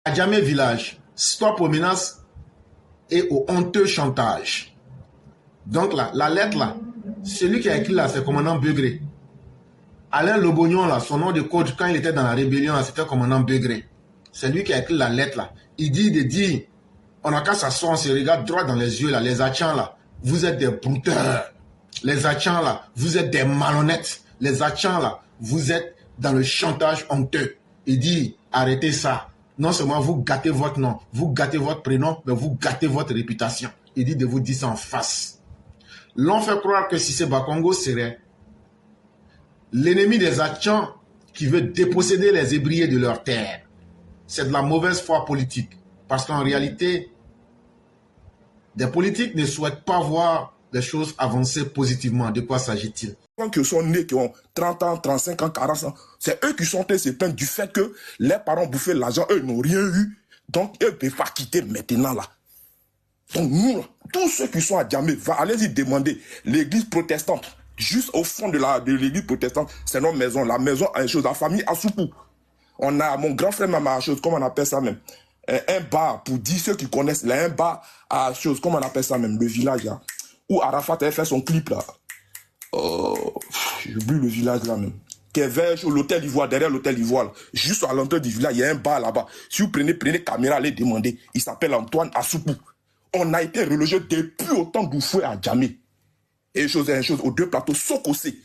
À Djamé Village, stop aux menaces et au honteux chantage. Donc là, la lettre là, celui qui a écrit là, c'est le commandant Begré. Alain Lobognon là, son nom de code, quand il était dans la rébellion, c'était commandant Begré. C'est lui qui a écrit la lettre là. Il dit, on n'a qu'à s'asseoir, on se regarde droit dans les yeux là, les Hachans là, vous êtes des brouteurs. Les Hachans là, vous êtes des malhonnêtes. Les Hachans là, vous êtes dans le chantage honteux. Il dit, arrêtez ça. Non seulement vous gâtez votre nom, vous gâtez votre prénom, mais vous gâtez votre réputation. Il dit de vous dire ça en face. L'on fait croire que Cissé Bakongo serait l'ennemi des Hachans qui veut déposséder les Hébriers de leurs terres. C'est de la mauvaise foi politique. Parce qu'en réalité, des politiques ne souhaitent pas voir les choses avancer positivement. De quoi s'agit-il? Qui sont nés, qui ont 30 ans, 35 ans, 40 ans, c'est eux qui sont se plaindre du fait que les parents bouffaient l'argent, eux n'ont rien eu. Donc, eux ne peuvent pas quitter maintenant là. Donc, nous, tous ceux qui sont à Djamé, allez-y demander l'église protestante, juste au fond de l'église protestante, c'est notre maison, la maison à une chose, la famille Assoupou. On a mon grand frère même à chose, comment on appelle ça même? Un bar, pour dire ceux qui connaissent, là, un bar à chose, comment on appelle ça même? Le village là, où Arafat avait fait son clip là. J'oublie le village là même. Qui est vers l'hôtel Ivoire, derrière l'hôtel Ivoire. Là. Juste à l'entrée du village, il y a un bar là-bas. Si vous prenez caméra, allez demander. Il s'appelle Antoine Assoupou. On a été relogé depuis autant d'Oufoué à Djamé. Et une chose, aux deux plateaux, Sokosé.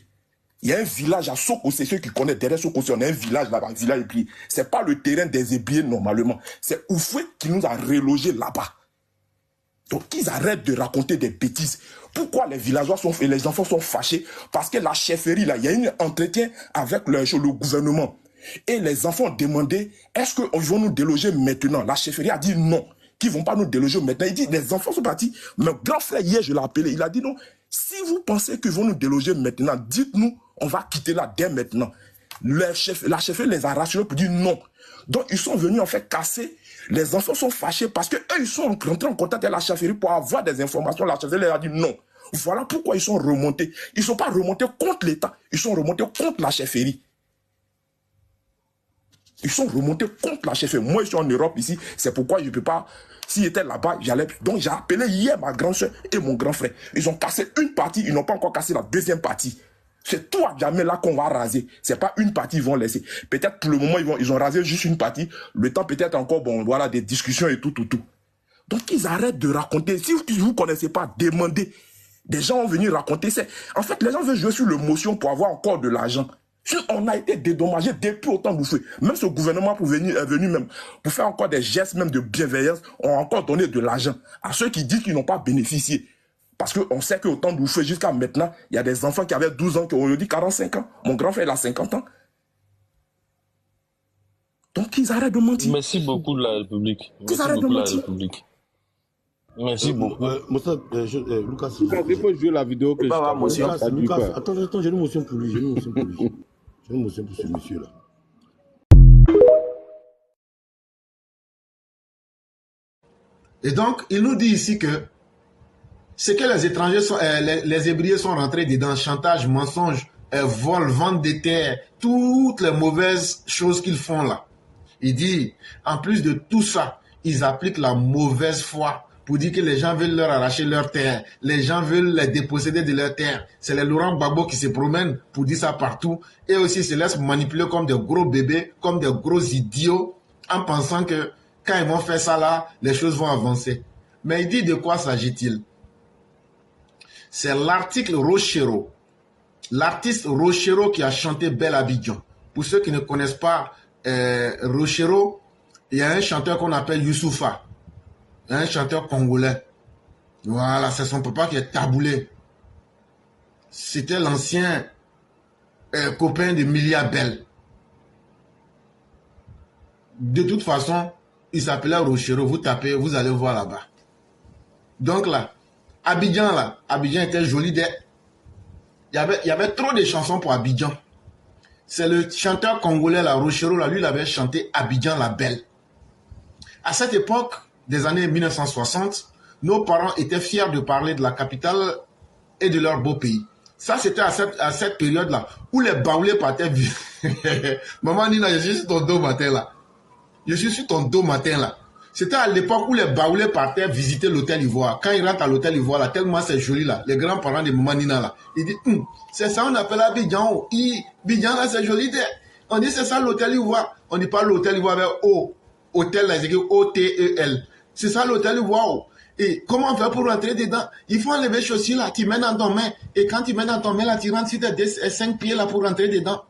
Il y a un village à Sokosé, ceux qui connaissent derrière Sokosé, on a un village là-bas, un village ébrié. C'est pas le terrain des ébriés normalement. C'est Oufoué qui nous a relogés là-bas. Donc, ils arrêtent de raconter des bêtises. Pourquoi les villageois et les enfants sont fâchés? Parce que la chefferie, là, il y a un entretien avec le gouvernement. Et les enfants ont demandé, est-ce qu'ils vont nous déloger maintenant? La chefferie a dit non, qu'ils ne vont pas nous déloger maintenant. Il dit, les enfants sont partis. Mon grand frère, hier, je l'ai appelé, il a dit non, si vous pensez qu'ils vont nous déloger maintenant, dites-nous, on va quitter là dès maintenant. La chefferie les a rassurés pour dire non. Donc, ils sont venus en fait casser. Les enfants sont fâchés parce qu'eux, ils sont rentrés en contact avec la chefferie pour avoir des informations. La chefferie leur a dit non. Voilà pourquoi ils sont remontés. Ils ne sont pas remontés contre l'État. Ils sont remontés contre la chefferie. Ils sont remontés contre la chefferie. Moi, je suis en Europe ici. C'est pourquoi je ne peux pas... S'il était là-bas, j'allais... Donc, j'ai appelé hier ma grande soeur et mon grand frère. Ils ont cassé une partie. Ils n'ont pas encore cassé la deuxième partie. C'est tout à jamais là qu'on va raser. C'est pas une partie ils vont laisser. Peut-être pour le moment ils ont rasé juste une partie. Le temps peut-être encore bon voilà des discussions et tout. Donc ils arrêtent de raconter. Si vous connaissez pas, demandez. Des gens ont venu raconter. En fait les gens veulent jouer sur l'émotion pour avoir encore de l'argent. On a été dédommagé depuis autant de feu. Même ce gouvernement est venu même pour faire encore des gestes même de bienveillance, ont encore donné de l'argent à ceux qui disent qu'ils n'ont pas bénéficié. Parce qu'on sait qu'au temps d'Oufoué jusqu'à maintenant, il y a des enfants qui avaient 12 ans, qui ont aujourd'hui 45 ans. Mon grand frère, il a 50 ans. Donc, ils arrêtent de mentir. Merci beaucoup de la République. Merci beaucoup de la République. Merci beaucoup. Lucas, il faut jouer la vidéo que Lucas, attends, j'ai une motion pour lui. J'ai une motion pour ce monsieur-là. Et donc, il nous dit ici que c'est que les étrangers, les Hébriers sont rentrés dedans, chantage, mensonge, vol, vente des terres, toutes les mauvaises choses qu'ils font là. Il dit, en plus de tout ça, ils appliquent la mauvaise foi pour dire que les gens veulent leur arracher leurs terres, les gens veulent les déposséder de leurs terres. C'est les Laurent Gbagbo qui se promènent pour dire ça partout et aussi se laissent manipuler comme des gros bébés, comme des gros idiots, en pensant que quand ils vont faire ça là, les choses vont avancer. Mais il dit de quoi s'agit-il? C'est l'article Rochero, l'artiste Rochero qui a chanté Belle Abidjan. Pour ceux qui ne connaissent pas Rochero, il y a un chanteur qu'on appelle Youssoufa, un chanteur congolais. Voilà, c'est son papa qui est taboulé. C'était l'ancien copain de Milia Bell. De toute façon, il s'appelait Rochero. Vous tapez, vous allez voir là-bas. Donc là, Abidjan était joli. Il y avait trop de chansons pour Abidjan. C'est le chanteur congolais, là, Rochero, là, lui, il avait chanté Abidjan la Belle. À cette époque des années 1960, nos parents étaient fiers de parler de la capitale et de leur beau pays. Ça, c'était à cette période-là où les baoulés partaient vivre. Maman Nina, je suis sur ton dos matin là. Je suis sur ton dos matin là. C'était à l'époque où les Baoulés partaient visiter l'hôtel Ivoire. Quand ils rentrent à l'hôtel Ivoire, là, tellement c'est joli là, les grands-parents de Maman Nina là, ils disent, c'est ça on appelle Abidjan. Abidjan là, c'est joli. On dit, c'est ça l'hôtel Ivoire. On dit pas l'hôtel Ivoire avec O. Hôtel là, c'est écrit O-T-E-L. C'est ça l'hôtel Ivoire. Et comment on fait pour rentrer dedans? Il faut enlever les chaussures là, tu mets dans ton main. Et quand tu mets dans ton main là, tu rentres sur tes 5 pieds là pour rentrer dedans.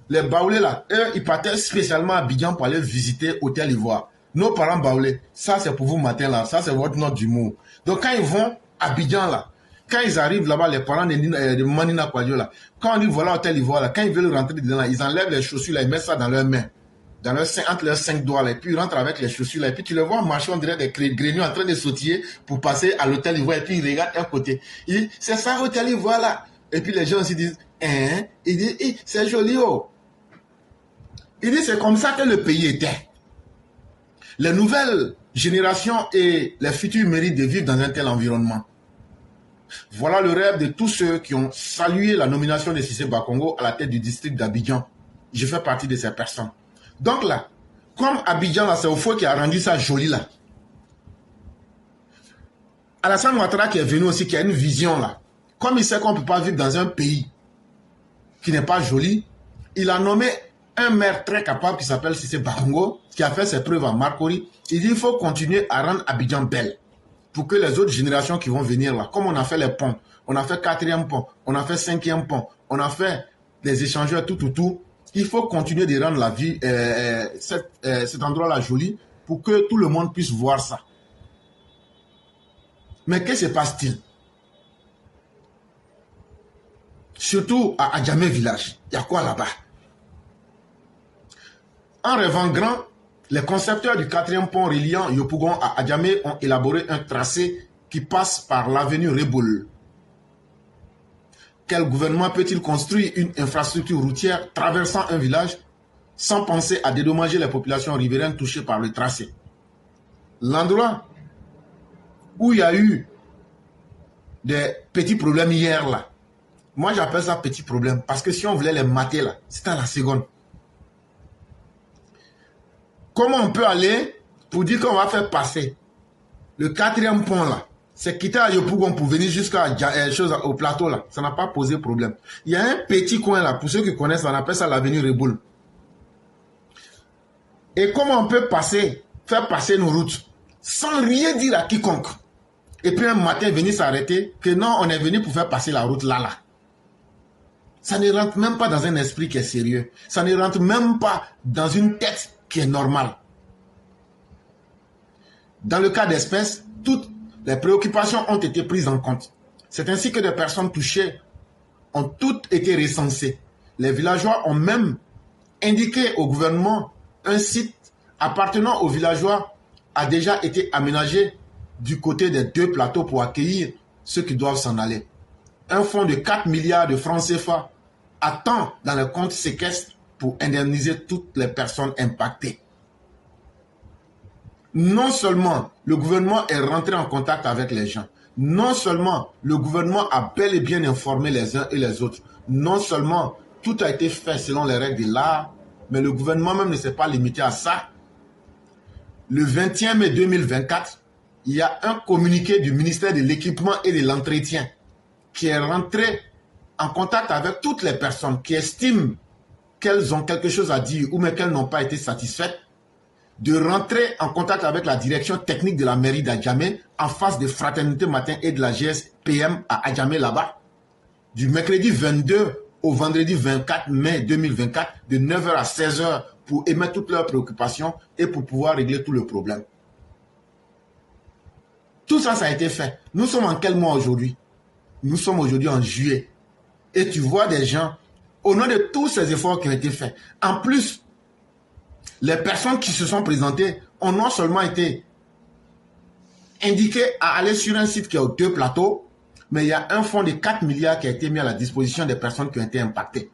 Les Baoulés là, eux, ils partaient spécialement à Abidjan pour aller visiter Hôtel Ivoire. Nos parents Baoulés, ça c'est pour vous matin là, ça c'est votre note d'humour. Donc quand ils vont à Abidjan là, quand ils arrivent là-bas, les parents de Manina Kwadjo là, quand on dit voilà Hôtel Ivoire là, quand ils veulent rentrer dedans là, ils enlèvent les chaussures là, ils mettent ça dans leurs mains. Entre leurs 5 doigts là, et puis ils rentrent avec les chaussures là, et puis tu les vois marcher, on dirait des grenouilles en train de sautiller pour passer à l'Hôtel Ivoire, et puis ils regardent un côté. Ils disent, c'est ça Hôtel Ivoire là. Et puis les gens aussi disent, hein? Ils disent, c'est joli oh. Il dit c'est comme ça que le pays était. Les nouvelles générations et les futurs méritent de vivre dans un tel environnement. Voilà le rêve de tous ceux qui ont salué la nomination de Cissé Bakongo à la tête du district d'Abidjan. Je fais partie de ces personnes. Donc là, comme Abidjan là, c'est Ofo qui a rendu ça joli là. Alassane Ouattara qui est venu aussi, qui a une vision là. Comme il sait qu'on ne peut pas vivre dans un pays qui n'est pas joli, il a nommé un maire très capable qui s'appelle Cissé Bakongo, qui a fait ses preuves en Marcory. Il dit qu'il faut continuer à rendre Abidjan belle pour que les autres générations qui vont venir là, comme on a fait les ponts, on a fait 4e pont, on a fait 5e pont, on a fait les échangeurs tout, il faut continuer de rendre la vie, cet endroit-là joli pour que tout le monde puisse voir ça. Mais qu'est-ce qui se passe-t-il? Surtout à Adjamé village, il y a quoi là-bas? En rêvant grand, les concepteurs du 4e pont reliant Yopougon à Adjamé ont élaboré un tracé qui passe par l'avenue Reboul. Quel gouvernement peut-il construire une infrastructure routière traversant un village sans penser à dédommager les populations riveraines touchées par le tracé? L'endroit où il y a eu des petits problèmes hier là, moi j'appelle ça petit problème parce que si on voulait les mater là, c'était à la seconde. Comment on peut aller pour dire qu'on va faire passer le 4e pont là? C'est quitter à Yopougon pour venir au plateau là. Ça n'a pas posé problème. Il y a un petit coin là, pour ceux qui connaissent, on appelle ça l'avenue Reboul. Et comment on peut faire passer nos routes sans rien dire à quiconque? Et puis un matin venir s'arrêter que non, on est venu pour faire passer la route là. Ça ne rentre même pas dans un esprit qui est sérieux. Ça ne rentre même pas dans une tête qui est normale. Dans le cas d'espèce, toutes les préoccupations ont été prises en compte. C'est ainsi que des personnes touchées ont toutes été recensées. Les villageois ont même indiqué au gouvernement un site appartenant aux villageois a déjà été aménagé du côté des 2 plateaux pour accueillir ceux qui doivent s'en aller. Un fonds de 4 milliards de francs CFA attend dans le compte séquestre pour indemniser toutes les personnes impactées. Non seulement le gouvernement est rentré en contact avec les gens, non seulement le gouvernement a bel et bien informé les uns et les autres, non seulement tout a été fait selon les règles de l'art, mais le gouvernement même ne s'est pas limité à ça. Le 21 mai 2024, il y a un communiqué du ministère de l'Équipement et de l'Entretien qui est rentré en contact avec toutes les personnes qui estiment qu'elles ont quelque chose à dire ou mais qu'elles n'ont pas été satisfaites, de rentrer en contact avec la direction technique de la mairie d'Adjamé en face de Fraternité Matin et de la GSPM à Adjamé là-bas, du mercredi 22 au vendredi 24 mai 2024, de 9h à 16h pour émettre toutes leurs préoccupations et pour pouvoir régler tout le problème. Tout ça, ça a été fait. Nous sommes en quel mois aujourd'hui? Nous sommes aujourd'hui en juillet. Et tu vois des gens, au nom de tous ces efforts qui ont été faits, en plus, les personnes qui se sont présentées ont non seulement été indiquées à aller sur un site qui est aux 2 plateaux, mais il y a un fonds de 4 milliards qui a été mis à la disposition des personnes qui ont été impactées.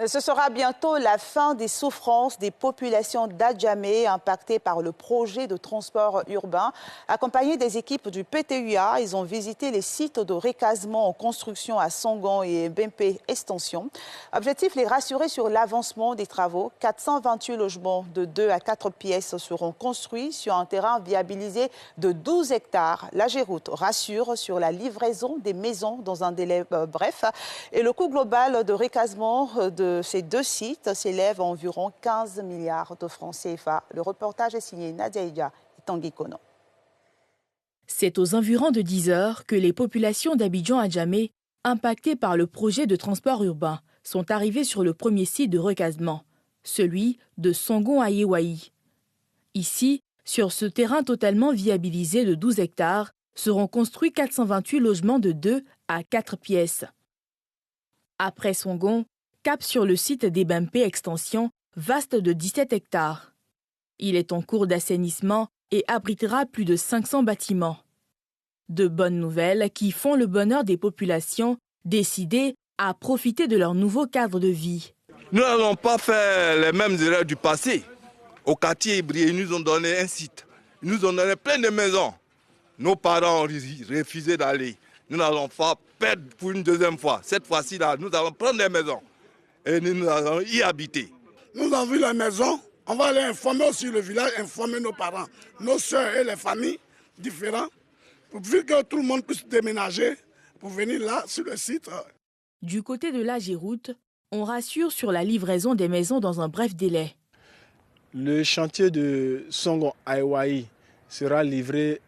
Ce sera bientôt la fin des souffrances des populations d'Adjamé impactées par le projet de transport urbain. Accompagnés des équipes du PTUA, ils ont visité les sites de recasement en construction à Songon et Bempé Extension. Objectif, les rassurer sur l'avancement des travaux. 428 logements de 2 à 4 pièces seront construits sur un terrain viabilisé de 12 hectares. La Géroute rassure sur la livraison des maisons dans un délai bref. Et le coût global de recasement de ces deux sites s'élève à environ 15 milliards de francs CFA. Le reportage est signé Nadia Ija et Tanguy Kono. C'est aux environs de 10 heures que les populations d'Abidjan-Adjamé, impactées par le projet de transport urbain, sont arrivées sur le premier site de recasement, celui de Songon-Ayewaï. Ici, sur ce terrain totalement viabilisé de 12 hectares, seront construits 428 logements de 2 à 4 pièces. Après Songon, cap sur le site des Bempé Extension, vaste de 17 hectares. Il est en cours d'assainissement et abritera plus de 500 bâtiments. De bonnes nouvelles qui font le bonheur des populations décidées à profiter de leur nouveau cadre de vie. Nous n'allons pas faire les mêmes erreurs du passé. Au quartier Ibrié, ils nous ont donné un site. Ils nous ont donné plein de maisons. Nos parents ont refusé d'aller. Nous n'allons pas perdre pour une deuxième fois. Cette fois-ci, nous allons prendre des maisons. Et nous allons y habiter. Nous avons vu la maison, on va aller informer aussi le village, informer nos parents, nos soeurs et les familles différentes, pour que tout le monde puisse déménager pour venir là, sur le site. Du côté de la Géroute, on rassure sur la livraison des maisons dans un bref délai. Le chantier de Songon-Ayewaï sera livré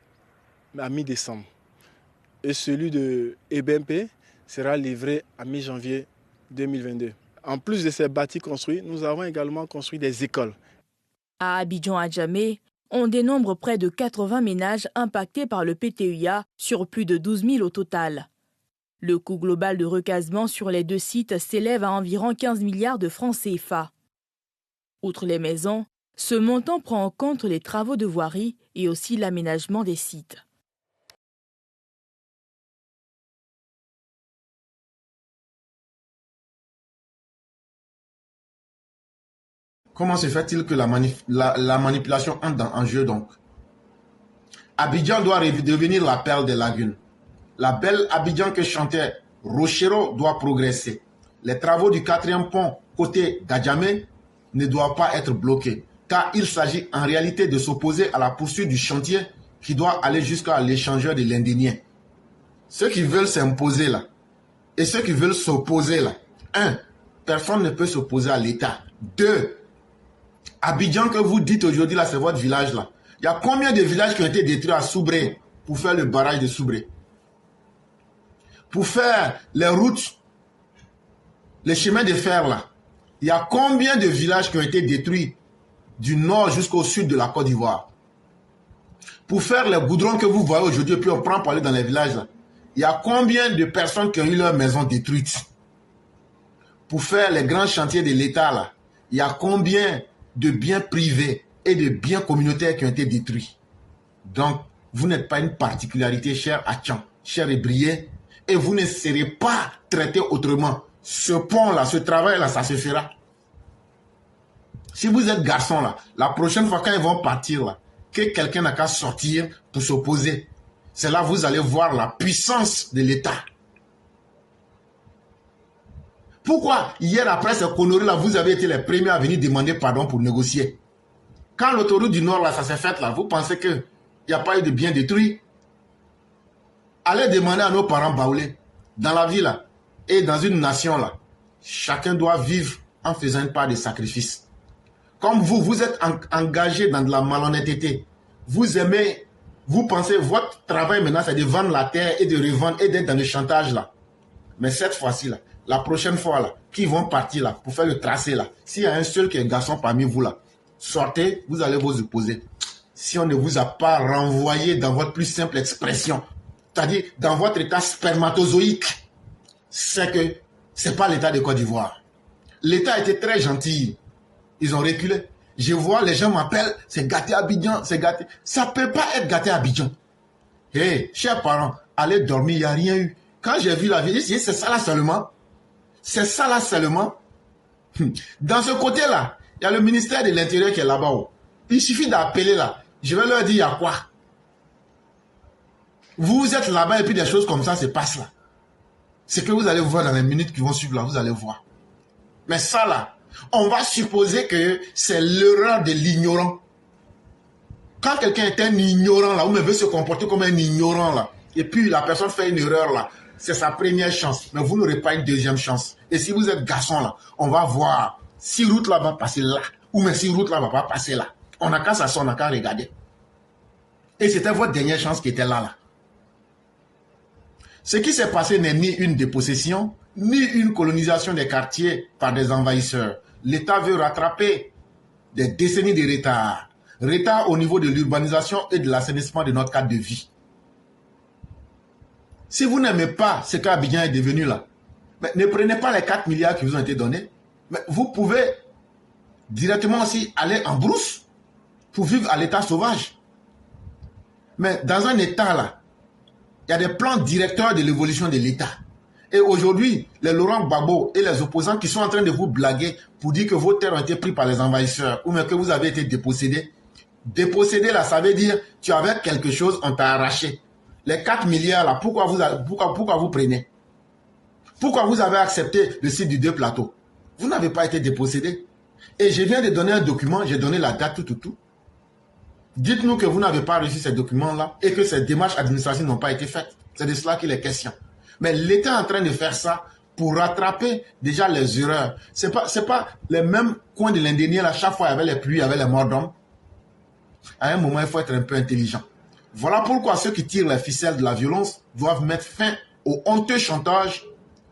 à mi-décembre. Et celui de Ebempe sera livré à mi-janvier 2022. En plus de ces bâtis construits, nous avons également construit des écoles. À Abidjan-Adjamé, on dénombre près de 80 ménages impactés par le PTUA sur plus de 12 000 au total. Le coût global de recasement sur les deux sites s'élève à environ 15 milliards de francs CFA. Outre les maisons, ce montant prend en compte les travaux de voirie et aussi l'aménagement des sites. Comment se fait-il que la manipulation entre en jeu donc? Abidjan doit devenir la perle des lagunes. La belle Abidjan que chantait Rochero doit progresser. Les travaux du 4e pont côté d'Adjamé ne doivent pas être bloqués, car il s'agit en réalité de s'opposer à la poursuite du chantier qui doit aller jusqu'à l'échangeur de l'Indénien. Ceux qui veulent s'imposer là, et ceux qui veulent s'opposer là, 1. Personne ne peut s'opposer à l'État. 2. Abidjan que vous dites aujourd'hui là, c'est votre village là. Il y a combien de villages qui ont été détruits à Soubré pour faire le barrage de Soubré? Pour faire les routes, les chemins de fer là. Il y a combien de villages qui ont été détruits du nord jusqu'au sud de la Côte d'Ivoire? Pour faire les goudrons que vous voyez aujourd'hui, puis on prend pour aller dans les villages là. Il y a combien de personnes qui ont eu leur maison détruite? Pour faire les grands chantiers de l'État là. Il y a combien de biens privés et de biens communautaires qui ont été détruits? Donc, vous n'êtes pas une particularité, cher Atchan, cher Ebrié, et vous ne serez pas traité autrement. Ce pont-là, ce travail-là, ça se fera. Si vous êtes garçon, là, la prochaine fois quand ils vont partir, là, que quelqu'un n'a qu'à sortir pour s'opposer, c'est là que vous allez voir la puissance de l'État. Pourquoi hier après ces conneries-là, vous avez été les premiers à venir demander pardon pour négocier? Quand l'autoroute du Nord, là, ça s'est fait, là, vous pensez qu'il n'y a pas eu de biens détruits? Allez demander à nos parents baoulés. Dans la vie, là, et dans une nation, là, chacun doit vivre en faisant une part de sacrifice. Comme vous, vous êtes engagé dans de la malhonnêteté. Vous aimez, vous pensez, votre travail maintenant, c'est de vendre la terre et de revendre et d'être dans le chantage, là. Mais cette fois-ci, là, la prochaine fois, là, qui vont partir, là, pour faire le tracé, là, s'il y a un seul qui est garçon parmi vous, là, sortez, vous allez vous opposer. Si on ne vous a pas renvoyé dans votre plus simple expression, c'est-à-dire dans votre état spermatozoïque, c'est que ce n'est pas l'état de Côte d'Ivoire. L'État était très gentil. Ils ont reculé. Je vois, les gens m'appellent, c'est gâté Abidjan, c'est gâté. Ça ne peut pas être gâté Abidjan. Hé, chers parents, allez dormir, il n'y a rien eu. Quand j'ai vu la vie, j'ai dit, c'est ça là seulement. C'est ça là seulement. Dans ce côté-là, il y a le ministère de l'Intérieur qui est là-bas. Il suffit d'appeler là. Je vais leur dire, il y a quoi? Vous êtes là-bas et puis des choses comme ça se passent là. C'est que vous allez voir dans les minutes qui vont suivre là, vous allez voir. Mais ça là, on va supposer que c'est l'erreur de l'ignorant. Quand quelqu'un est un ignorant là, ou même veut se comporter comme un ignorant là, et puis la personne fait une erreur là, c'est sa première chance. Mais vous n'aurez pas une deuxième chance. Et si vous êtes garçon là, on va voir si route là va passer là, ou même si route là va pas passer là. On n'a qu'à s'asseoir, on n'a qu'à regarder. Et c'était votre dernière chance qui était là. Ce qui s'est passé n'est ni une dépossession, ni une colonisation des quartiers par des envahisseurs. L'État veut rattraper des décennies de retard. Retard au niveau de l'urbanisation et de l'assainissement de notre cadre de vie. Si vous n'aimez pas ce qu'Abidjan est devenu là, mais ne prenez pas les 4 milliards qui vous ont été donnés. Mais vous pouvez directement aussi aller en brousse pour vivre à l'état sauvage. Mais dans un état là, il y a des plans directeurs de l'évolution de l'État. Et aujourd'hui, les Laurent Gbagbo et les opposants qui sont en train de vous blaguer pour dire que vos terres ont été prises par les envahisseurs ou même que vous avez été dépossédés. Dépossédé là, ça veut dire tu avais quelque chose, on t'a arraché. Les 4 milliards là, pourquoi vous prenez? Pourquoi vous avez accepté le site du 2 plateaux? Vous n'avez pas été dépossédé. Et je viens de donner un document, j'ai donné la date, tout. Dites-nous que vous n'avez pas reçu ces documents-là et que ces démarches administratives n'ont pas été faites. C'est de cela qu'il est question. Mais l'État est en train de faire ça pour rattraper déjà les erreurs. C'est pas les mêmes coins de l'an dernier, là, chaque fois il y avait les pluies, il y avait les morts d'hommes. À un moment, il faut être un peu intelligent. Voilà pourquoi ceux qui tirent les ficelles de la violence doivent mettre fin au honteux chantage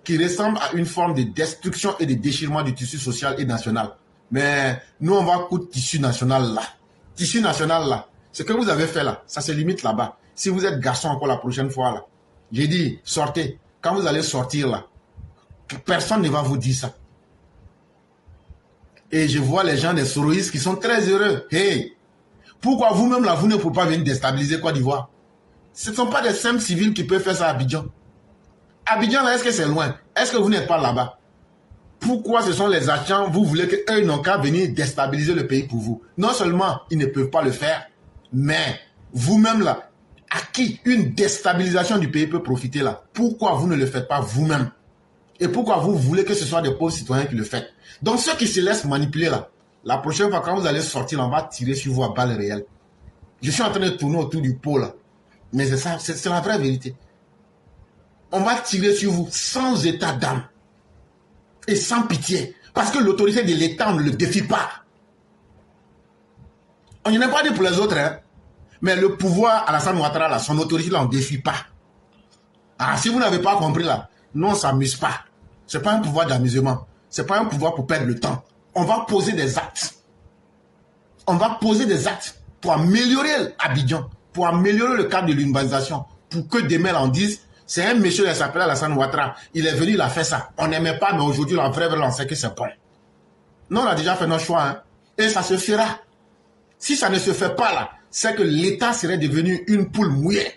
qui ressemble à une forme de destruction et de déchirement du tissu social et national. Mais nous, on va coup de tissu national là. Tissu national là. Ce que vous avez fait là, ça se limite là-bas. Si vous êtes garçon encore la prochaine fois là, j'ai dit, sortez. Quand vous allez sortir là, personne ne va vous dire ça. Et je vois les gens des soroïstes qui sont très heureux. Hey, pourquoi vous-même là, vous ne pouvez pas venir déstabiliser Côte d'Ivoire? Ce ne sont pas des simples civils qui peuvent faire ça à Abidjan. Abidjan là, est-ce que c'est loin? Est-ce que vous n'êtes pas là-bas? Pourquoi ce sont les agents, vous voulez qu'eux n'ont qu'à venir déstabiliser le pays pour vous? Non seulement ils ne peuvent pas le faire, mais vous-même là, à qui une déstabilisation du pays peut profiter là? Pourquoi vous ne le faites pas vous-même? Et pourquoi vous voulez que ce soit des pauvres citoyens qui le font? Donc ceux qui se laissent manipuler là, la prochaine fois quand vous allez sortir, on va tirer sur vous à balles réelles. Je suis en train de tourner autour du pot là. Mais c'est ça, c'est la vraie vérité. On va tirer sur vous sans état d'âme. Et sans pitié. Parce que l'autorité de l'État, on ne le défie pas. On n'y en a pas dit pour les autres, hein. Mais le pouvoir, Alassane Ouattara, là, son autorité, là, on ne défie pas. Ah, si vous n'avez pas compris, là, nous, on ne s'amuse pas. Ce n'est pas un pouvoir d'amusement. Ce n'est pas un pouvoir pour perdre le temps. On va poser des actes. On va poser des actes pour améliorer Abidjan, pour améliorer le cadre de l'urbanisation, pour que demain, là, on dise, c'est un monsieur qui s'appelle Alassane Ouattara. Il est venu, il a fait ça. On n'aimait pas, mais aujourd'hui, la vraie, on sait que c'est bon. Nous, on a déjà fait nos choix, hein. Et ça se fera. Si ça ne se fait pas, là, c'est que l'État serait devenu une poule mouillée.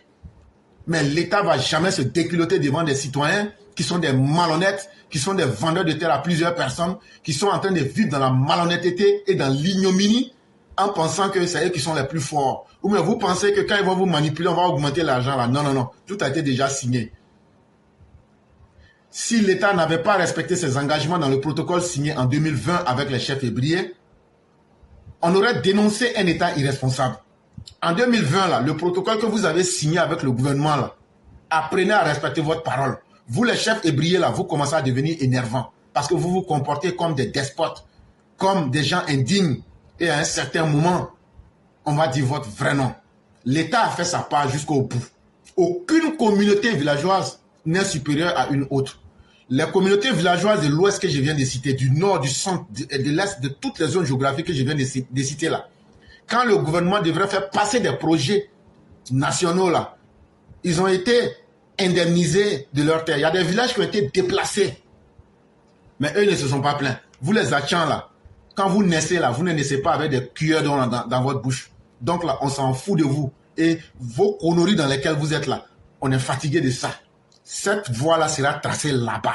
Mais l'État ne va jamais se déculoter devant des citoyens qui sont des malhonnêtes, qui sont des vendeurs de terre à plusieurs personnes, qui sont en train de vivre dans la malhonnêteté et dans l'ignominie en pensant que c'est eux qui sont les plus forts. Ou bien vous pensez que quand ils vont vous manipuler, on va augmenter l'argent là. Non, non, non. Tout a été déjà signé. Si l'État n'avait pas respecté ses engagements dans le protocole signé en 2020 avec les chefs ébriers, on aurait dénoncé un État irresponsable. En 2020, là, le protocole que vous avez signé avec le gouvernement, là, apprenez à respecter votre parole. Vous, les chefs ébriers, là, vous commencez à devenir énervants parce que vous vous comportez comme des despotes, comme des gens indignes. Et à un certain moment, on va dire votre vrai nom. L'État a fait sa part jusqu'au bout. Aucune communauté villageoise n'est supérieure à une autre. Les communautés villageoises de l'Ouest que je viens de citer, du Nord, du Centre et de l'Est, de toutes les zones géographiques que je viens de citer là, quand le gouvernement devrait faire passer des projets nationaux là, ils ont été indemnisés de leur terre. Il y a des villages qui ont été déplacés. Mais eux ne se sont pas plaints. Vous les Achans là, quand vous naissez là, vous ne naissez pas avec des cuillères dans votre bouche. Donc là, on s'en fout de vous. Et vos conneries dans lesquelles vous êtes là, on est fatigué de ça. Cette voie-là sera tracée là-bas.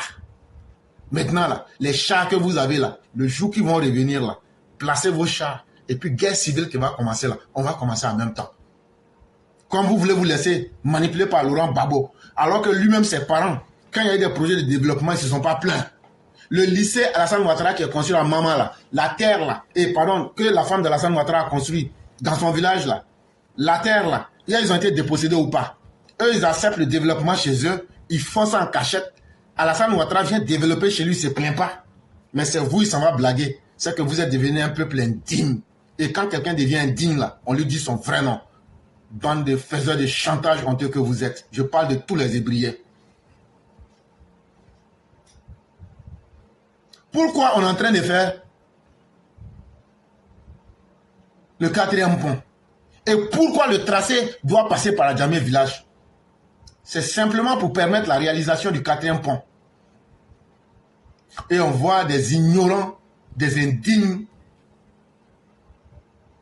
Maintenant, là, les chars que vous avez là, le jour qu'ils vont revenir là, placez vos chars. Et puis, guerre civile qui va commencer là, on va commencer en même temps. Comme vous voulez vous laisser manipuler par Laurent Gbagbo, alors que lui-même, ses parents, quand il y a eu des projets de développement, ils ne se sont pas plaints. Le lycée Alassane Ouattara qui est construit à Mama là, la terre là, que la femme d'Alassane Ouattara a construit dans son village là, la terre là, ils ont été dépossédés ou pas. Eux, ils acceptent le développement chez eux, ils font ça en cachette. Alassane Ouattara vient développer chez lui, il ne se plaint pas. Mais c'est vous, il s'en va blaguer. C'est que vous êtes devenu un peuple indigne. Et quand quelqu'un devient indigne là, on lui dit son vrai nom. Bande de faiseurs de chantage honteux que vous êtes. Je parle de tous les ébriers. Pourquoi on est en train de faire le 4e pont? Et pourquoi le tracé doit passer par Adjamé village? C'est simplement pour permettre la réalisation du 4e pont. Et on voit des ignorants, des indignes,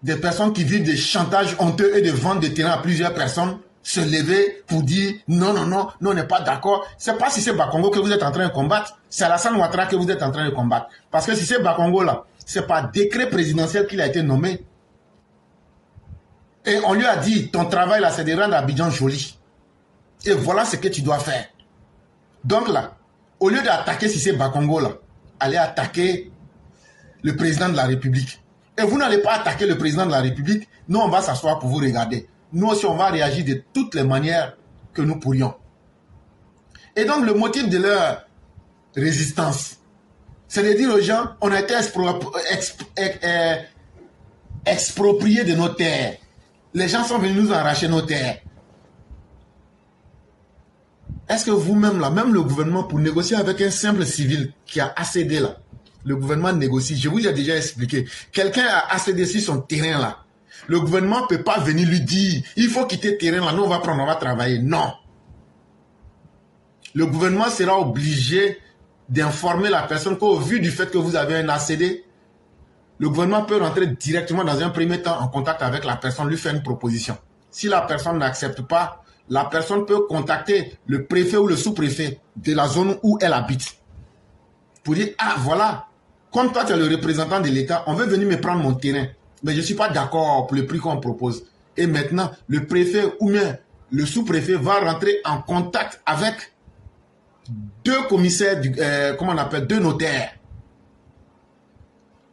des personnes qui vivent des chantages honteux et de vente de terrain à plusieurs personnes se lever pour dire non, non, non, non, on n'est pas d'accord. C'est pas si c'est Bakongo que vous êtes en train de combattre, c'est Alassane Ouattara que vous êtes en train de combattre. Parce que si c'est Bakongo là, c'est par décret présidentiel qu'il a été nommé. Et on lui a dit, ton travail là, c'est de rendre Abidjan joli. Et voilà ce que tu dois faire. Donc là, au lieu d'attaquer si c'est Bakongo là, allez attaquer le président de la République. Et vous n'allez pas attaquer le président de la République, nous on va s'asseoir pour vous regarder. Nous aussi on va réagir de toutes les manières que nous pourrions. Et donc le motif de leur résistance, c'est de dire aux gens, on a été expropriés de nos terres. Les gens sont venus nous arracher nos terres. Est-ce que vous-même là, même le gouvernement, pour négocier avec un simple civil qui a accédé là, le gouvernement négocie, je vous ai déjà expliqué, quelqu'un a accédé sur son terrain là, le gouvernement ne peut pas venir lui dire, il faut quitter le terrain là, nous on va prendre, on va travailler. Non. Le gouvernement sera obligé d'informer la personne qu'au vu du fait que vous avez un accédé, le gouvernement peut rentrer directement dans un premier temps en contact avec la personne, lui faire une proposition. Si la personne n'accepte pas, la personne peut contacter le préfet ou le sous-préfet de la zone où elle habite. Pour dire, ah voilà, comme toi tu es le représentant de l'État, on veut venir me prendre mon terrain. Mais je ne suis pas d'accord pour le prix qu'on propose. Et maintenant, le préfet ou bien le sous-préfet va rentrer en contact avec deux commissaires, comment on appelle, deux notaires.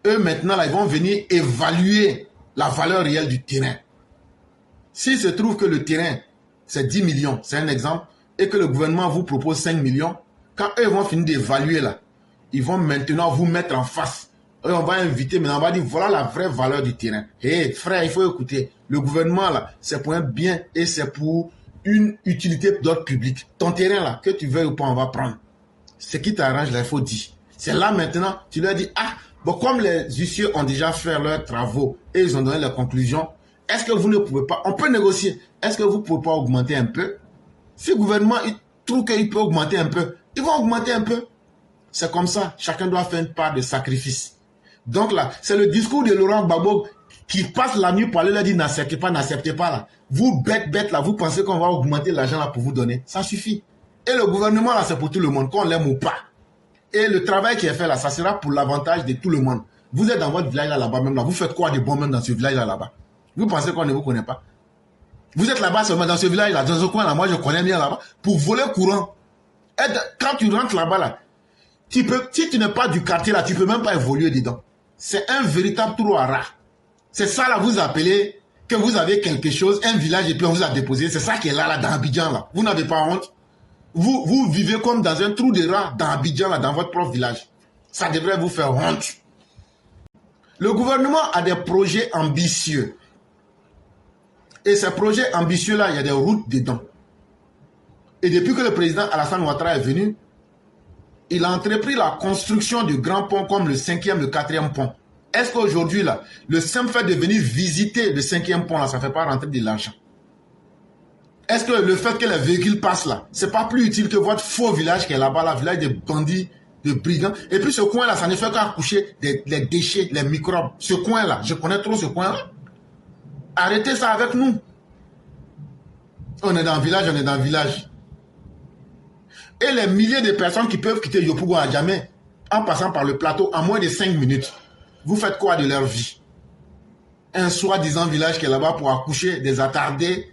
Eux maintenant, là, ils vont venir évaluer la valeur réelle du terrain. S'il se trouve que le terrain, c'est 10 millions, c'est un exemple, et que le gouvernement vous propose 5 millions, quand eux vont finir d'évaluer là, ils vont maintenant vous mettre en face. Et on va inviter, maintenant on va dire, voilà la vraie valeur du terrain. Hé, frère, il faut écouter. Le gouvernement là, c'est pour un bien et c'est pour une utilité d'ordre public. Ton terrain là, que tu veuilles ou pas, on va prendre. Ce qui t'arrange là, il faut dire. C'est là maintenant, tu leur dis, ah, bon, comme les huissiers ont déjà fait leurs travaux et ils ont donné leurs conclusions, est-ce que vous ne pouvez pas, on peut négocier, est-ce que vous ne pouvez pas augmenter un peu? Si le gouvernement il trouve qu'il peut augmenter un peu, ils vont augmenter un peu. C'est comme ça, chacun doit faire une part de sacrifice. Donc là, c'est le discours de Laurent Gbagbo qui passe la nuit pour aller leur dire n'acceptez pas là. Vous bêtes là, vous pensez qu'on va augmenter l'argent là pour vous donner. Ça suffit. Et le gouvernement là, c'est pour tout le monde, qu'on l'aime ou pas. Et le travail qui est fait là, ça sera pour l'avantage de tout le monde. Vous êtes dans votre village là-bas même là, vous faites quoi de bon même dans ce village là-bas? Vous pensez qu'on ne vous connaît pas? Vous êtes là-bas seulement dans ce village là, dans ce coin là, moi je connais bien là-bas, pour voler courant. Et quand tu rentres là-bas là, si tu n'es pas du quartier là, tu ne peux même pas évoluer dedans. C'est un véritable trou à rats. C'est ça là, vous appelez que vous avez quelque chose, un village et puis on vous a déposé. C'est ça qui est là dans Abidjan là. Vous n'avez pas honte? Vous vivez comme dans un trou de rats dans Abidjan là, dans votre propre village. Ça devrait vous faire honte. Le gouvernement a des projets ambitieux. Et ces projets ambitieux là, il y a des routes dedans. Et depuis que le président Alassane Ouattara est venu, il a entrepris la construction de grands ponts comme le 5e, le 4e pont. Est-ce qu'aujourd'hui, là, le simple fait de venir visiter le 5e pont, là, ça ne fait pas rentrer de l'argent? Est-ce que le fait que les véhicules passent là, c'est pas plus utile que votre faux village qui est là-bas, la village des bandits, de brigands? Et puis ce coin-là, ça ne fait qu'accoucher les déchets, les microbes. Ce coin-là, je connais trop ce coin-là. Arrêtez ça avec nous. On est dans le village, on est dans le village. Et les milliers de personnes qui peuvent quitter Yopougon à jamais, en passant par le plateau en moins de 5 minutes. Vous faites quoi de leur vie? Un soi-disant village qui est là-bas pour accoucher des attardés,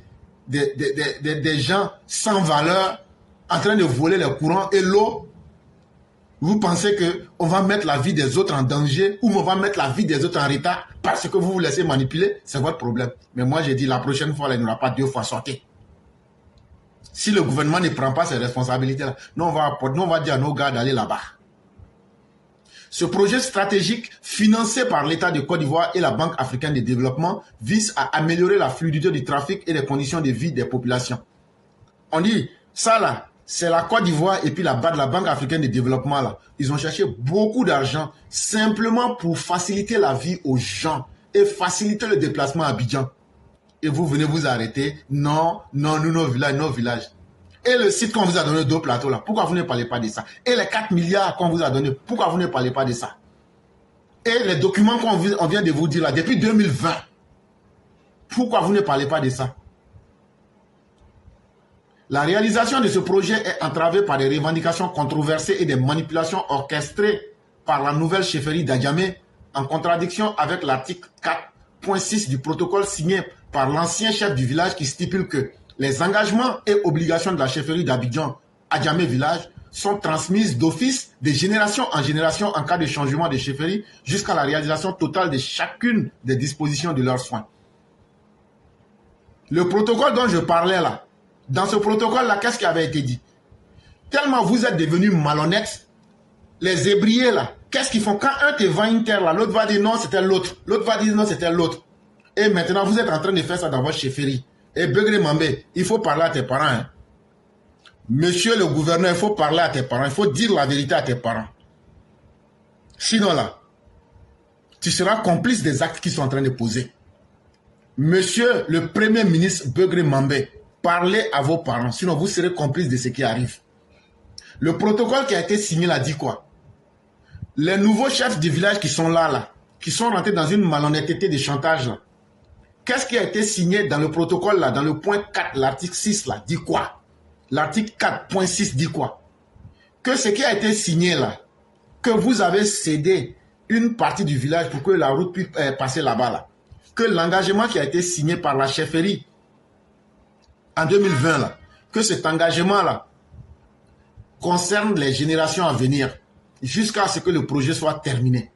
des gens sans valeur, en train de voler les courants et l'eau. Vous pensez qu'on va mettre la vie des autres en danger ou on va mettre la vie des autres en retard parce que vous vous laissez manipuler? C'est votre problème. Mais moi, j'ai dit la prochaine fois, il n'y aura pas 2 fois sauté. Si le gouvernement ne prend pas ses responsabilités-là, nous, on va dire à nos gars d'aller là-bas. Ce projet stratégique, financé par l'État de Côte d'Ivoire et la Banque africaine de développement, vise à améliorer la fluidité du trafic et les conditions de vie des populations. On dit, ça là, c'est la Côte d'Ivoire et puis la Banque africaine de développement là. Ils ont cherché beaucoup d'argent simplement pour faciliter la vie aux gens et faciliter le déplacement à Abidjan. Et vous venez vous arrêter. Non, nos villages. Et le site qu'on vous a donné 2 plateaux là, pourquoi vous ne parlez pas de ça? Et les 4 milliards qu'on vous a donné, pourquoi vous ne parlez pas de ça? Et les documents qu'on vient de vous dire là, depuis 2020, pourquoi vous ne parlez pas de ça? La réalisation de ce projet est entravée par des revendications controversées et des manipulations orchestrées par la nouvelle chefferie d'Adjamé, en contradiction avec l'article 4.6 du protocole signé par l'ancien chef du village qui stipule que les engagements et obligations de la chefferie d'Abidjan, Adjamé Village, sont transmises d'office de génération en génération en cas de changement de chefferie jusqu'à la réalisation totale de chacune des dispositions de leurs soins. Le protocole dont je parlais là, dans ce protocole-là, qu'est-ce qui avait été dit? Tellement vous êtes devenus malhonnêtes, les ébriers là, qu'est-ce qu'ils font? Quand un te vend une terre là, l'autre va dire non, c'était l'autre. L'autre va dire non, c'était l'autre. Et maintenant, vous êtes en train de faire ça dans votre chefferie. Et Begré Mambé, il faut parler à tes parents. Hein. Monsieur le gouverneur, il faut parler à tes parents. Il faut dire la vérité à tes parents. Sinon là, tu seras complice des actes qu'ils sont en train de poser. Monsieur le premier ministre Begré Mambé, parlez à vos parents. Sinon, vous serez complice de ce qui arrive. Le protocole qui a été signé là dit quoi? Les nouveaux chefs du village qui sont là, qui sont rentrés dans une malhonnêteté de chantage là. Qu'est-ce qui a été signé dans le protocole là, dans le point 4, l'article 6 là, dit quoi? L'article 4.6 dit quoi? Que ce qui a été signé là, que vous avez cédé une partie du village pour que la route puisse passer là-bas là. Que l'engagement qui a été signé par la chefferie en 2020 là, que cet engagement là concerne les générations à venir jusqu'à ce que le projet soit terminé.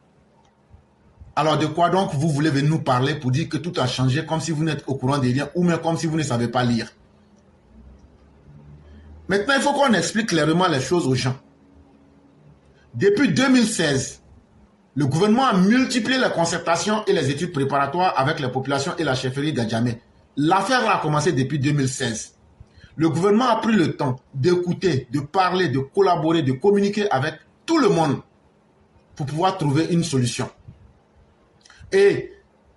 Alors de quoi donc vous voulez venir nous parler pour dire que tout a changé comme si vous n'êtes au courant des liens ou même comme si vous ne savez pas lire? Maintenant, il faut qu'on explique clairement les choses aux gens. Depuis 2016, le gouvernement a multiplié les concertations et les études préparatoires avec les populations et la chefferie d'Adjamé. L'affaire a commencé depuis 2016. Le gouvernement a pris le temps d'écouter, de parler, de collaborer, de communiquer avec tout le monde pour pouvoir trouver une solution. Et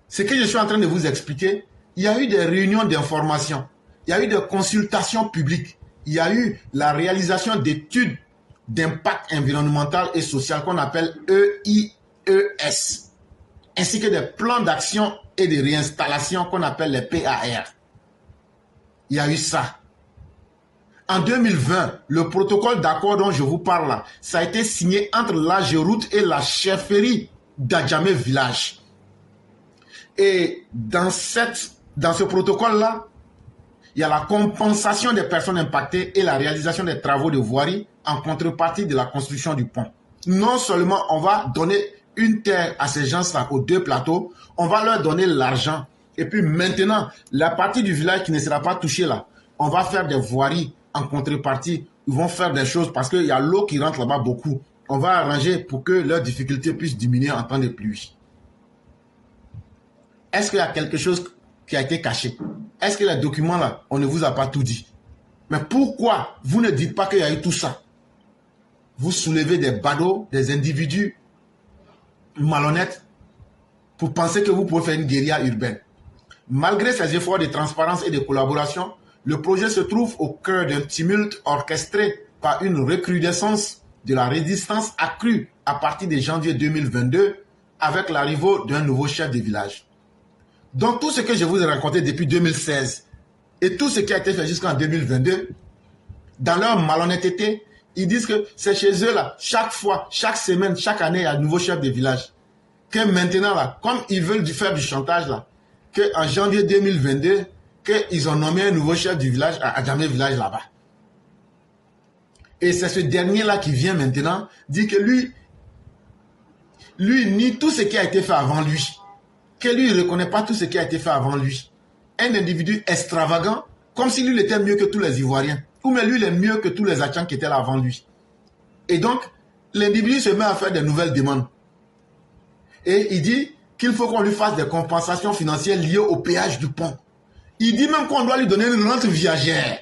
ce que je suis en train de vous expliquer, il y a eu des réunions d'information, il y a eu des consultations publiques, il y a eu la réalisation d'études d'impact environnemental et social qu'on appelle EIES, ainsi que des plans d'action et de réinstallation qu'on appelle les PAR. Il y a eu ça. En 2020, le protocole d'accord dont je vous parle là, ça a été signé entre l'AGEROUTE et la chefferie d'Adjamé Village. Et dans ce protocole-là, il y a la compensation des personnes impactées et la réalisation des travaux de voirie en contrepartie de la construction du pont. Non seulement on va donner une terre à ces gens-là aux 2 plateaux, on va leur donner l'argent. Et puis maintenant, la partie du village qui ne sera pas touchée là, on va faire des voiries en contrepartie. Ils vont faire des choses parce qu'il y a l'eau qui rentre là-bas beaucoup. On va arranger pour que leurs difficultés puissent diminuer en temps de pluie. Est-ce qu'il y a quelque chose qui a été caché? Est-ce que les documents là, on ne vous a pas tout dit? Mais pourquoi vous ne dites pas qu'il y a eu tout ça? Vous soulevez des badauds, des individus malhonnêtes pour penser que vous pouvez faire une guérilla urbaine. Malgré ces efforts de transparence et de collaboration, le projet se trouve au cœur d'un tumulte orchestré par une recrudescence de la résistance accrue à partir de janvier 2022 avec l'arrivée d'un nouveau chef de village. Donc tout ce que je vous ai raconté depuis 2016 et tout ce qui a été fait jusqu'en 2022, dans leur malhonnêteté, Ils disent que c'est chez eux là, chaque fois, chaque semaine, chaque année, il y a un nouveau chef de village. Que maintenant là, comme ils veulent faire du chantage là, qu'en janvier 2022, qu'ils ont nommé un nouveau chef du village à Adjamé village là-bas. Et c'est ce dernier-là qui vient maintenant dire que lui nie tout ce qui a été fait avant lui. Que lui, il ne reconnaît pas tout ce qui a été fait avant lui. Un individu extravagant, comme si lui, il était mieux que tous les Ivoiriens. Ou mais lui, il est mieux que tous les Hachans qui étaient là avant lui. Et donc, l'individu se met à faire de nouvelles demandes. Et il dit qu'il faut qu'on lui fasse des compensations financières liées au péage du pont. Il dit même qu'on doit lui donner une rente viagère.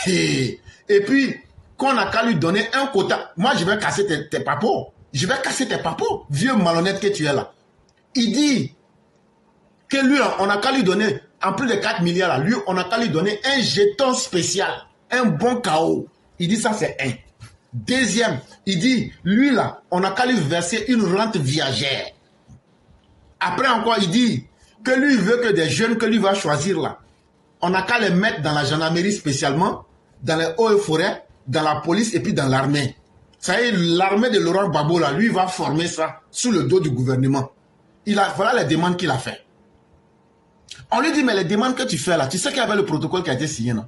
Et puis, qu'on n'a qu'à lui donner un quota. Moi, je vais casser tes papos. Je vais casser tes papos, vieux malhonnête que tu es là. Il dit que lui, on n'a qu'à lui donner, en plus de 4 milliards, là, lui, on n'a qu'à lui donner un jeton spécial, un bon KO. Il dit ça, c'est un. Deuxième, il dit, lui, là, on n'a qu'à lui verser une rente viagère. Après encore, il dit que lui, il veut que des jeunes que lui va choisir, là, on n'a qu'à les mettre dans la gendarmerie spécialement, dans les hauts et forêts, dans la police et puis dans l'armée. Ça y est, l'armée de Laurent Gbagbo, là, lui, va former ça sous le dos du gouvernement. Voilà les demandes qu'il a fait. On lui dit, mais les demandes que tu fais là, tu sais qu'il y avait le protocole qui a été signé, non?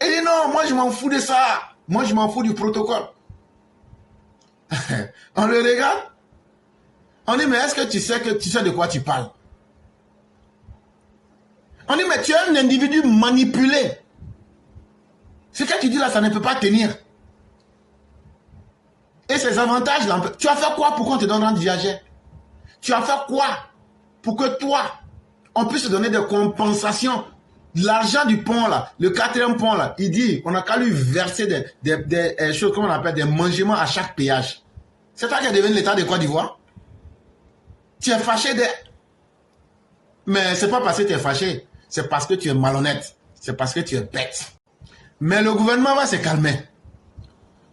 Il dit, non, moi je m'en fous de ça. Moi je m'en fous du protocole. On le regarde. On dit, mais est-ce que tu sais de quoi tu parles? On dit, mais tu es un individu manipulé. Ce que tu dis là, ça ne peut pas tenir. Et ces avantages là, tu as fait quoi pour qu'on te donne rente viagère? Tu as fait quoi pour que toi, on puisse te donner des compensations? L'argent du pont là, le 4e pont là, il dit, on n'a qu'à lui verser des choses qu'on appelle des mangements à chaque péage. C'est toi qui es devenu l'État de Côte d'Ivoire? Tu es fâché de... Mais c'est pas parce que tu es fâché, c'est parce que tu es malhonnête, c'est parce que tu es bête. Mais le gouvernement va se calmer.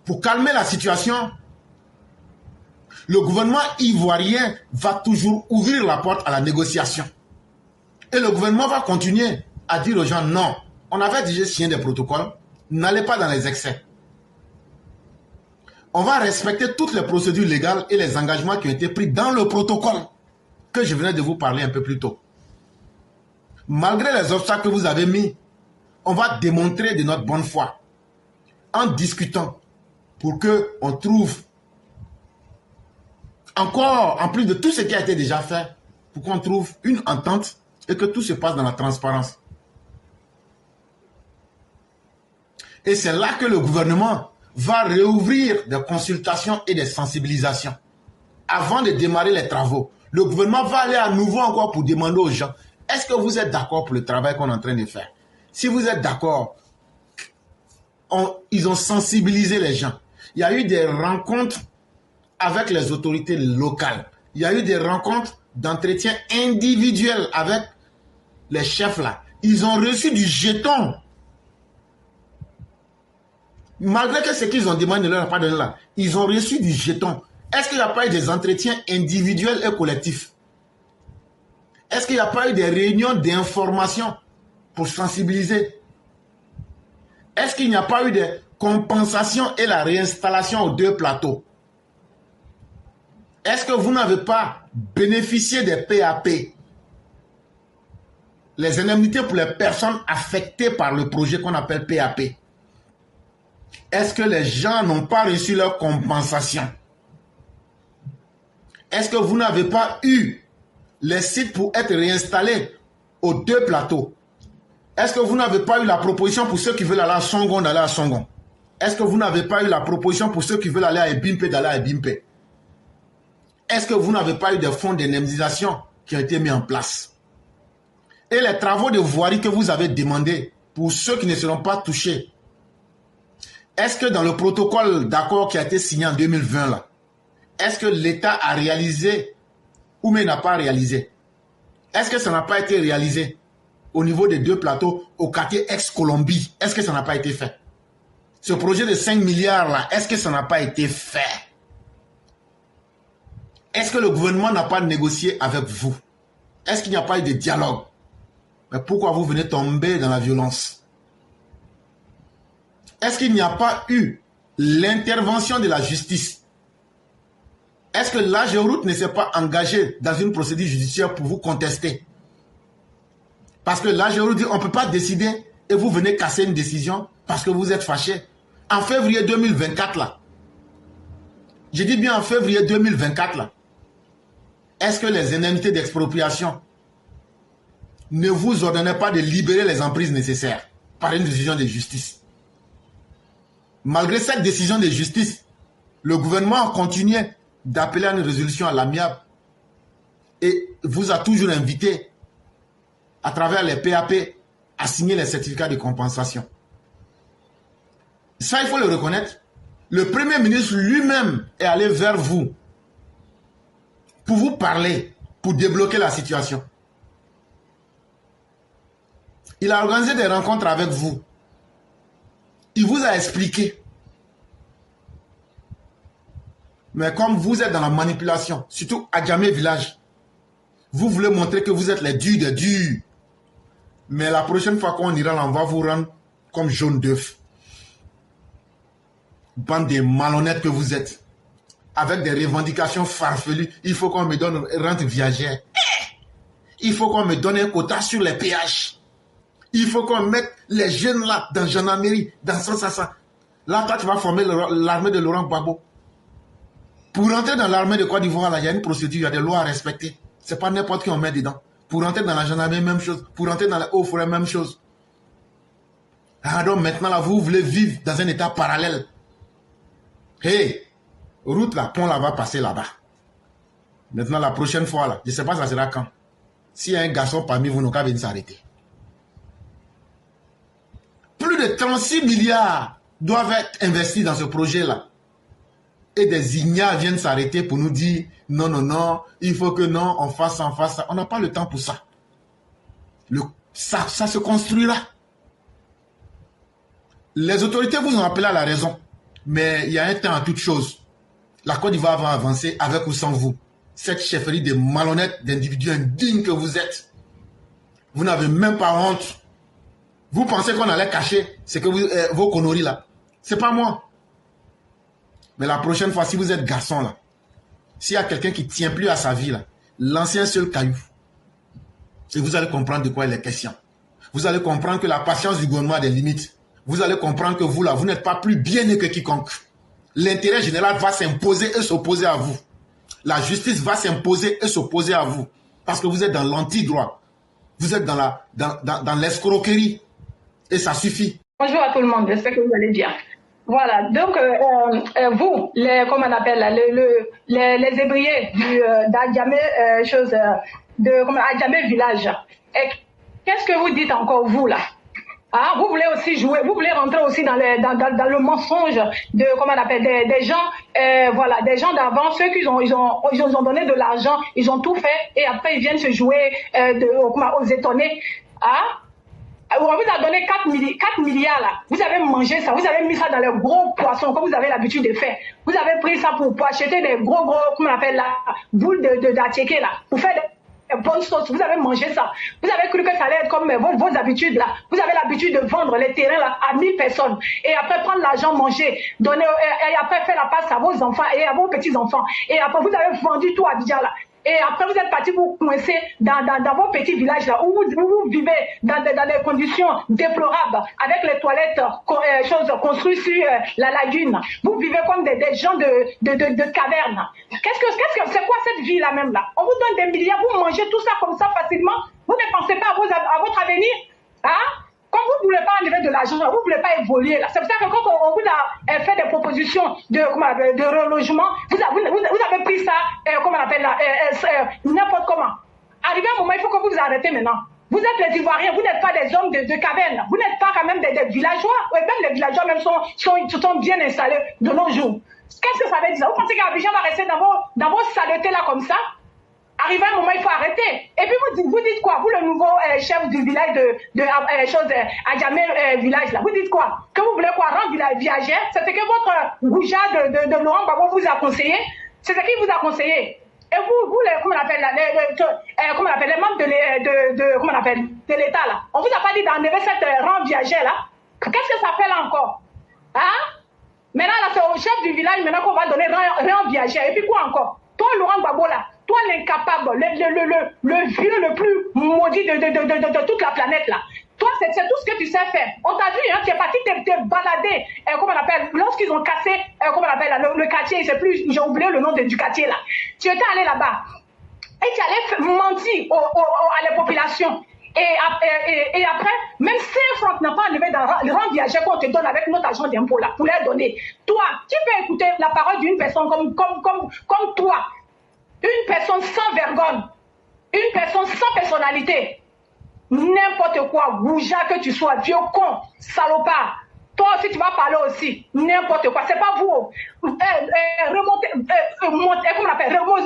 Pour calmer la situation, le gouvernement ivoirien va toujours ouvrir la porte à la négociation. Et le gouvernement va continuer à dire aux gens, non, on avait déjà signé des protocoles, n'allez pas dans les excès. On va respecter toutes les procédures légales et les engagements qui ont été pris dans le protocole que je venais de vous parler un peu plus tôt. Malgré les obstacles que vous avez mis, on va démontrer de notre bonne foi en discutant pour qu'on trouve encore, en plus de tout ce qui a été déjà fait, pour qu'on trouve une entente et que tout se passe dans la transparence. Et c'est là que le gouvernement va réouvrir des consultations et des sensibilisations. Avant de démarrer les travaux, le gouvernement va aller à nouveau encore pour demander aux gens, est-ce que vous êtes d'accord pour le travail qu'on est en train de faire? Si vous êtes d'accord, ils ont sensibilisé les gens. Il y a eu des rencontres avec les autorités locales. Il y a eu des rencontres d'entretien individuels avec les chefs là. Ils ont reçu du jeton. Malgré que ce qu'ils ont demandé ne leur a pas donné là, ils ont reçu du jeton. Est-ce qu'il n'y a pas eu des entretiens individuels et collectifs? Est-ce qu'il n'y a pas eu des réunions d'information pour sensibiliser? Est-ce qu'il n'y a pas eu des compensations et la réinstallation aux 2 plateaux? Est-ce que vous n'avez pas bénéficié des PAP? Les indemnités pour les personnes affectées par le projet qu'on appelle PAP. Est-ce que les gens n'ont pas reçu leur compensation? Est-ce que vous n'avez pas eu les sites pour être réinstallés aux 2 plateaux? Est-ce que vous n'avez pas eu la proposition pour ceux qui veulent aller à Songon d'aller à Songon? Est-ce que vous n'avez pas eu la proposition pour ceux qui veulent aller à Ebimpe d'aller à Ebimpe? Est-ce que vous n'avez pas eu des fonds d'indemnisation qui ont été mis en place? Et les travaux de voirie que vous avez demandés pour ceux qui ne seront pas touchés, est-ce que dans le protocole d'accord qui a été signé en 2020 là, est-ce que l'État a réalisé ou mais n'a pas réalisé? Est-ce que ça n'a pas été réalisé au niveau des 2 plateaux au quartier ex-Colombie? Est-ce que ça n'a pas été fait? Ce projet de 5 milliards là, est-ce que ça n'a pas été fait? Est-ce que le gouvernement n'a pas négocié avec vous? Est-ce qu'il n'y a pas eu de dialogue? Mais pourquoi vous venez tomber dans la violence? est-ce qu'il n'y a pas eu l'intervention de la justice? Est-ce que l'AGEROUTE ne s'est pas engagé dans une procédure judiciaire pour vous contester? Parce que l'AGEROUTE dit on ne peut pas décider et vous venez casser une décision parce que vous êtes fâché. En février 2024 là, je dis bien en février 2024 là, est-ce que les indemnités d'expropriation ne vous ordonnaient pas de libérer les emprises nécessaires par une décision de justice? Malgré cette décision de justice, le gouvernement a continué d'appeler à une résolution à l'amiable et vous a toujours invité à travers les PAP à signer les certificats de compensation. Ça, il faut le reconnaître. Le Premier ministre lui-même est allé vers vous pour vous parler, pour débloquer la situation. Il a organisé des rencontres avec vous. Il vous a expliqué. Mais comme vous êtes dans la manipulation, surtout à Djamé village, vous voulez montrer que vous êtes les durs des durs. Mais la prochaine fois qu'on ira là, on va vous rendre comme jaune d'œuf. Bande de malhonnêtes que vous êtes. Avec des revendications farfelues. Il faut qu'on me donne rente viagère. Il faut qu'on me donne un quota sur les péages. Il faut qu'on mette les jeunes là dans gendarmerie, dans ça. Là, toi, tu vas former l'armée de Laurent Gbagbo. Pour rentrer dans l'armée de Côte d'Ivoire, il y a une procédure, il y a des lois à respecter. Ce n'est pas n'importe qui on met dedans. Pour rentrer dans la gendarmerie, même chose. Pour rentrer dans les hauts forêts, même chose. Ah, donc maintenant, là, vous voulez vivre dans un état parallèle. Hey, route là, pont là va passer là-bas. Maintenant, la prochaine fois, là, je ne sais pas ça sera quand. S'il y a un garçon parmi vous, nous qu'à venir s'arrêter. Plus de 36 milliards doivent être investis dans ce projet-là. Et des ignares viennent s'arrêter pour nous dire non, il faut que non, on fasse ça. On n'a pas le temps pour ça. Ça se construira. Les autorités vous ont appelé à la raison. Mais il y a un temps à toute chose. La Côte d'Ivoire va avancer avec ou sans vous. Cette chefferie de malhonnêtes, d'individus indignes que vous êtes. Vous n'avez même pas honte. Vous pensez qu'on allait cacher ce que vos conneries là. C'est pas moi. Mais la prochaine fois, si vous êtes garçon là, s'il y a quelqu'un qui ne tient plus à sa vie là, lancez un seul caillou. Et vous allez comprendre de quoi il est question. Vous allez comprendre que la patience du gouvernement a des limites. Vous allez comprendre que vous là, vous n'êtes pas plus bien né que quiconque. L'intérêt général va s'imposer et s'opposer à vous. La justice va s'imposer et s'opposer à vous. Parce que vous êtes dans l'anti-droit. Vous êtes dans l'escroquerie. Et ça suffit. Bonjour à tout le monde, j'espère que vous allez bien. Voilà, donc vous, comment on appelle là, les ébriers d'Adjamé, Adjamé village, qu'est-ce que vous dites encore vous là? Ah, vous voulez aussi jouer, vous voulez rentrer aussi dans le mensonge de, comment on appelle, des gens, voilà, des gens d'avant, ceux qui ils ont donné de l'argent, ils ont tout fait et après ils viennent se jouer aux étonnés. Ah? On vous a donné 4 milliards là. Vous avez mangé ça, vous avez mis ça dans les gros poissons comme vous avez l'habitude de faire. Vous avez pris ça pour acheter des gros, comment on appelle la boule d'attiéké là, pour faire des bonnes sauces. Vous avez mangé ça. Vous avez cru que ça allait être comme vos habitudes là. Vous avez l'habitude de vendre les terrains là à 1000 personnes et après prendre l'argent, manger, donner et après faire la passe à vos enfants et à vos petits-enfants. Et après vous avez vendu tout à Abidjan là. Et après, vous êtes parti vous coincer dans vos petits villages là, où vous vivez dans des conditions déplorables, avec les toilettes construites sur la lagune. Vous vivez comme des gens de cavernes. C'est quoi cette vie là même là? On vous donne des milliards, vous mangez tout ça comme ça facilement. Vous ne pensez pas à votre avenir? Hein? Comme vous ne voulez pas enlever de l'argent, vous ne voulez pas évoluer là. C'est pour ça que quand on vous a fait des propositions de relogement, vous avez pris ça, comment on appelle là, n'importe comment. Arrivé un moment, il faut que vous vous arrêtez maintenant. Vous êtes les Ivoiriens, vous n'êtes pas des hommes de caverne. Vous n'êtes pas quand même des villageois. Et même les villageois même sont bien installés de nos jours. Qu'est-ce que ça veut dire? Vous pensez qu'Abidjan va rester dans vos saletés là comme ça? Arrivé un moment, il faut arrêter. Et puis vous dites quoi? Vous, le nouveau chef du village Adjamé village, là, vous dites quoi? Que vous voulez quoi? Rendre village viagère? C'est ce que votre goujat de Laurent Gbagbo vous a conseillé? C'est ce qu'il vous a conseillé? Et vous comment on appelle les membres de l'État, là, on vous a pas dit d'enlever cette rente viagère, là? Qu'est-ce que ça fait là encore? Hein? Maintenant, là, c'est au chef du village maintenant qu'on va donner rien viagère. Et puis quoi encore? Toi, Laurent Gbagbo, là, toi, l'incapable, le vieux le plus maudit de toute la planète, là. Toi, c'est tout ce que tu sais faire. On t'a vu, hein, tu es parti te balader, comment on appelle, lorsqu'ils ont cassé, comment on appelle, là, le quartier, c'est plus, j'ai oublié le nom du quartier, là. Tu étais allé là-bas. Et tu allais mentir à la population. Et après, même 5 francs n'a pas enlevé dans le rang viagère qu'on te donne avec notre argent d'impôt là, pour leur donner. Toi, tu peux écouter la parole d'une personne comme toi, une personne sans vergogne, une personne sans personnalité, n'importe quoi, goujat que tu sois, vieux con, salopard. Toi aussi, tu vas parler aussi. N'importe quoi. C'est pas vous.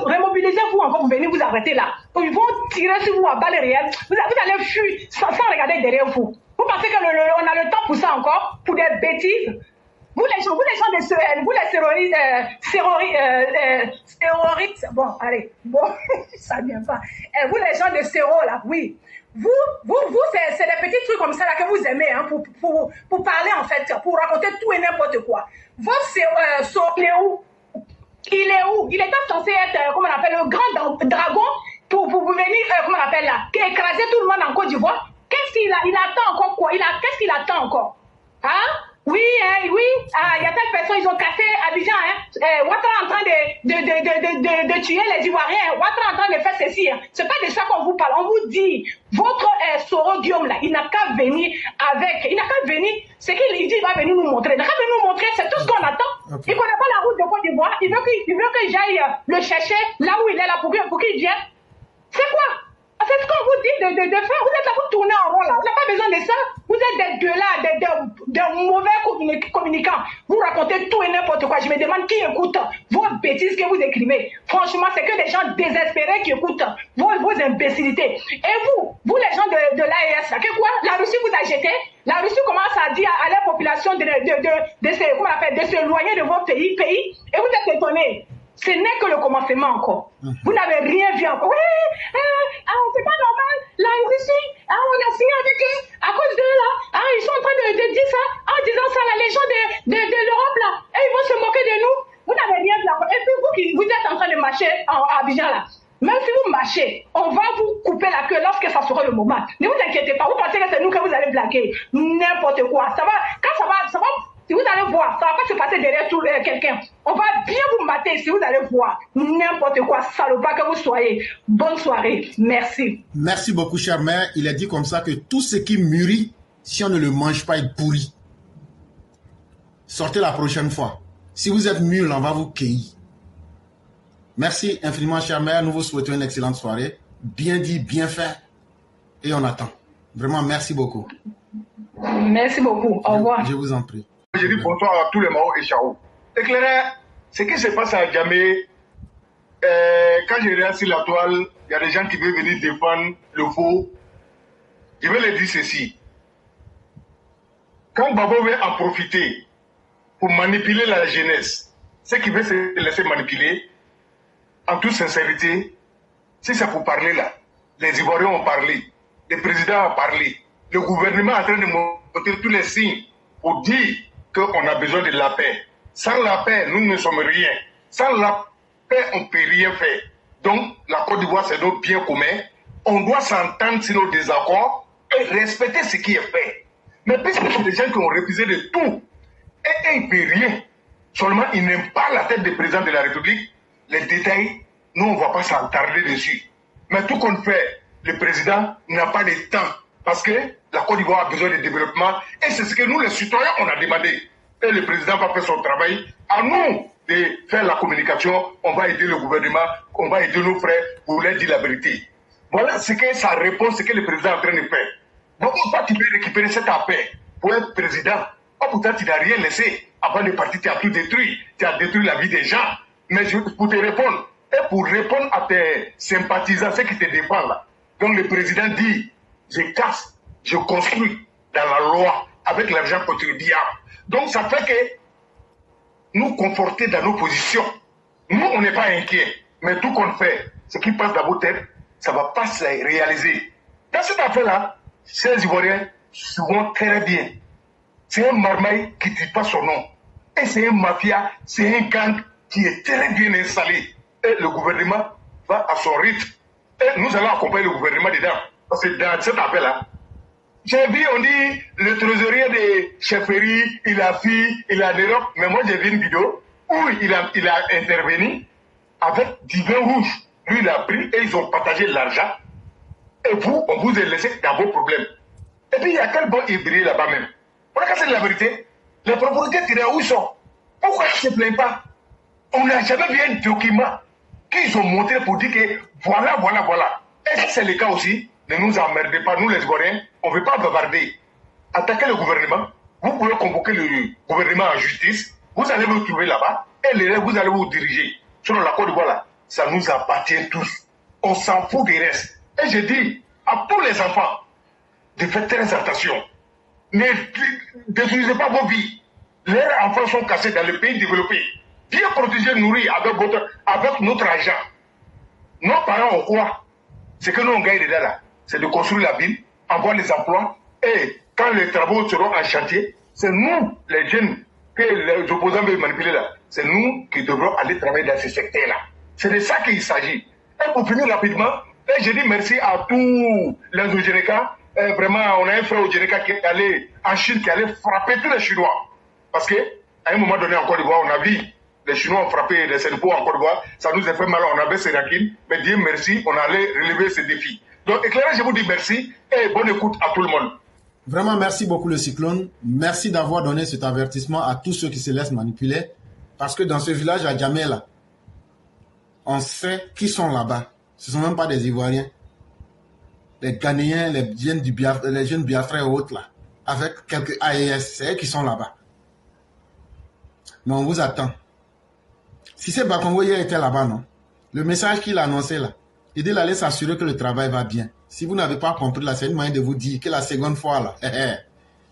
Remobilisez-vous encore. Vous venez vous arrêter là. Ils vont tirer sur vous à balles réelles. Vous allez fuir sans regarder derrière vous. Vous pensez qu'on a le temps pour ça encore? Pour des bêtises? Vous les gens vous les terroristes, bon, allez, bon, ça vient pas. Vous les gens de Séro, là, oui. Vous, c'est des petits trucs comme ça là que vous aimez, hein, pour parler en fait, pour raconter tout et n'importe quoi. Votre Séro, il est où? Il est où? Il était censé être, comment on appelle, le grand dragon pour venir, comment on appelle là, écraser tout le monde en Côte d'Ivoire. Qu'est-ce qu'il a? Il attend encore quoi? Qu'est-ce qu'il attend encore? Hein? Oui, oui. Ah, il y a telle personne, ils ont cassé Abidjan, hein. Ouattara en train de tuer les Ivoiriens. Ouattara en train de faire ceci, hein. C'est pas de ça qu'on vous parle. On vous dit, votre Soro Guillaume là, il n'a qu'à venir avec. Il n'a qu'à venir. C'est qu'il dit, il va venir nous montrer. Il n'a qu'à venir nous montrer. C'est tout ce qu'on attend. Okay. Il connaît pas la route de Côte d'Ivoire. Il veut que j'aille le chercher là où il est là pour qu'il vienne. C'est quoi? C'est ce qu'on vous dit de faire. Vous êtes là pour tourner en rond là. On n'a pas besoin de ça. Vous êtes des mauvais communicants. Vous racontez tout et n'importe quoi. Je me demande qui écoute vos bêtises que vous écrivez. Franchement, c'est que des gens désespérés qui écoutent vos imbécilités. Et vous les gens de l'AES, là, que quoi? La Russie vous a jeté. La Russie commence à dire à la population de s'éloigner de vos pays. Et vous êtes étonnés. Ce n'est que le commencement encore. Vous n'avez rien vu encore. Oui, c'est pas normal. La Russie, on a signé avec eux. À cause d'eux, là, ils sont en train de dire ça. En disant ça, là, les gens de l'Europe, là, et ils vont se moquer de nous. Vous n'avez rien vu encore. Et puis vous êtes en train de marcher à Abidjan, là. Même si vous marchez, on va vous couper la queue lorsque ça sera le moment. Ne vous inquiétez pas. Vous pensez que c'est nous que vous allez blaguer. N'importe quoi. Ça va, quand ça va. Si vous allez voir, ça ne va pas se passer derrière tout quelqu'un. On va bien vous mater si vous allez voir. N'importe quoi, salopard que vous soyez. Bonne soirée. Merci. Merci beaucoup, chère mère. Il a dit comme ça que tout ce qui mûrit, si on ne le mange pas, il pourrit. Sortez la prochaine fois. Si vous êtes mûr, on va vous cueillir. Merci infiniment, chère mère. Nous vous souhaitons une excellente soirée. Bien dit, bien fait. Et on attend. Vraiment, merci beaucoup. Merci beaucoup. Au revoir. Je vous en prie. Je dis bonsoir à tous les Mao et Chao. Éclairez, ce qui se passe à Djamé, quand je regarde sur la toile, il y a des gens qui veulent venir défendre le faux. Je vais leur dire ceci. Quand Babo veut en profiter pour manipuler la jeunesse, ceux qui veulent se laisser manipuler, en toute sincérité, si c'est pour parler là, les Ivoiriens ont parlé, le président a parlé, le gouvernement est en train de montrer tous les signes pour dire qu'on a besoin de la paix. Sans la paix, nous ne sommes rien. Sans la paix, on ne peut rien faire. Donc, la Côte d'Ivoire, c'est notre bien commun. On doit s'entendre sur nos désaccords et respecter ce qui est fait. Mais puisque c'est des gens qui ont refusé de tout, et ils ne peuvent rien, seulement ils n'aiment pas la tête du président de la République, les détails, nous, on ne va pas s'attarder dessus. Mais tout qu'on fait, le président n'a pas de temps. Parce que la Côte d'Ivoire a besoin de développement et c'est ce que nous, les citoyens, on a demandé. Et le président va faire son travail. À nous de faire la communication, on va aider le gouvernement, on va aider nos frères pour leur dire la vérité. Voilà ce que ça répond, ce que le président est en train de faire. Donc, toi, tu peux récupérer cette paix pour être président. Oh, pourtant, tu n'as rien laissé. Avant de partir, tu as tout détruit. Tu as détruit la vie des gens. Mais pour te répondre, et pour répondre à tes sympathisants, ceux qui te défendent là. Donc, le président dit, je casse, je construis dans la loi avec l'argent contribuable. Donc ça fait que nous conforter dans nos positions. Nous, on n'est pas inquiets. Mais tout qu'on fait, ce qui passe dans vos têtes, ça ne va pas se réaliser. Dans cette affaire-là, ces Ivoiriens vont très bien. C'est un marmaille qui ne dit pas son nom. Et c'est un mafia, c'est un gang qui est très bien installé. Et le gouvernement va à son rythme. Et nous allons accompagner le gouvernement dedans. Parce que dans cet appel-là, j'ai vu, on dit, le trésorier de chefferie, il a fait, il a l'Europe. Mais moi, j'ai vu une vidéo où il a intervenu avec du vin rouge. Lui, il a pris et ils ont partagé l'argent. Et vous, on vous a laissé dans vos problèmes. Et puis, il y a quel bon hybride là-bas même. On a cassé la vérité. Les propriétaires tiraient où ils sont. Pourquoi ils ne se plaignent pas? On n'a jamais vu un document qu'ils ont montré pour dire que voilà. Et si c'est le cas aussi, ne nous emmerdez pas, nous les Ivoiriens, on ne veut pas bavarder. Attaquez le gouvernement, vous pouvez convoquer le gouvernement en justice, vous allez vous trouver là-bas, et vous allez vous diriger. Selon la Côte d'Ivoire, là, ça nous appartient tous. On s'en fout des restes. Et je dis à tous les enfants de faire très attention. Ne détruisez pas vos vies. Les enfants sont cassés dans les pays développés. Bien protéger, nourrir avec notre argent. Nos parents ont quoi? C'est que nous on gagne dedans là. C'est de construire la ville, avoir les emplois. Et quand les travaux seront en chantier, c'est nous, les jeunes, que les opposants veulent manipuler là. C'est nous qui devrons aller travailler dans ce secteur-là. C'est de ça qu'il s'agit. Et pour finir rapidement, et je dis merci à tous les Ogénéka. Vraiment, on a un frère Ogénéka qui est allé en Chine, qui allait frapper tous les Chinois. Parce qu'à un moment donné en Côte d'Ivoire, on a vu les Chinois ont frappé les Sénégalais en Côte d'Ivoire. Ça nous a fait mal, on avait Sérakine. Mais Dieu merci, on allait relever ces défis. Donc, éclairez, je vous dis merci et bonne écoute à tout le monde. Vraiment, merci beaucoup le Cyclone. Merci d'avoir donné cet avertissement à tous ceux qui se laissent manipuler. Parce que dans ce village à Djamé, là, on sait qui sont là-bas. Ce ne sont même pas des Ivoiriens. Les Ghanéens, les jeunes Biafrais et autres, là. Avec quelques AES, c'est eux qui sont là-bas. Mais on vous attend. Si c'est Bakongo hier était là-bas, non? Le message qu'il a annoncé là, il dit qu'il allait s'assurer que le travail va bien. Si vous n'avez pas compris là, c'est une manière de vous dire que la seconde fois là,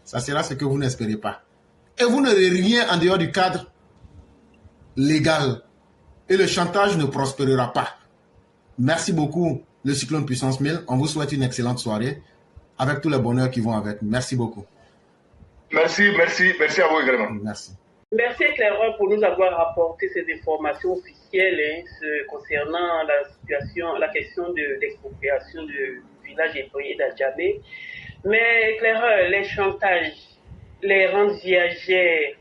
ça sera ce que vous n'espérez pas. Et vous n'aurez rien en dehors du cadre légal. Et le chantage ne prospérera pas. Merci beaucoup, le Cyclone Puissance 1000. On vous souhaite une excellente soirée avec tous les bonheurs qui vont avec. Merci beaucoup. Merci à vous également. Merci. Merci Éclaireur pour nous avoir apporté ces informations officielles concernant la situation, la question de l'expropriation du village hébraïque d'Adjamé. Mais Éclaireur, les chantages, les rentes viagères,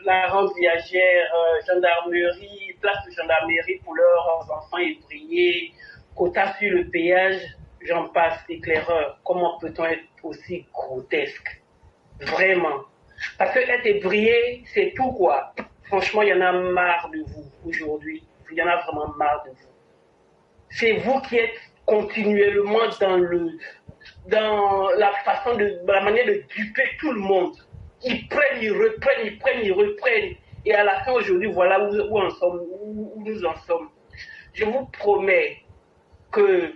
la rente viagère, gendarmerie, place de gendarmerie pour leurs enfants ébriés, quota sur le péage, j'en passe, Éclaireur. Comment peut-on être aussi grotesque? Vraiment. Parce que être ébrié, c'est tout quoi. Franchement, il y en a marre de vous aujourd'hui. Il y en a vraiment marre de vous. C'est vous qui êtes continuellement dans la manière de duper tout le monde. Ils prennent, ils reprennent. Et à la fin aujourd'hui, voilà où nous en sommes. Je vous promets que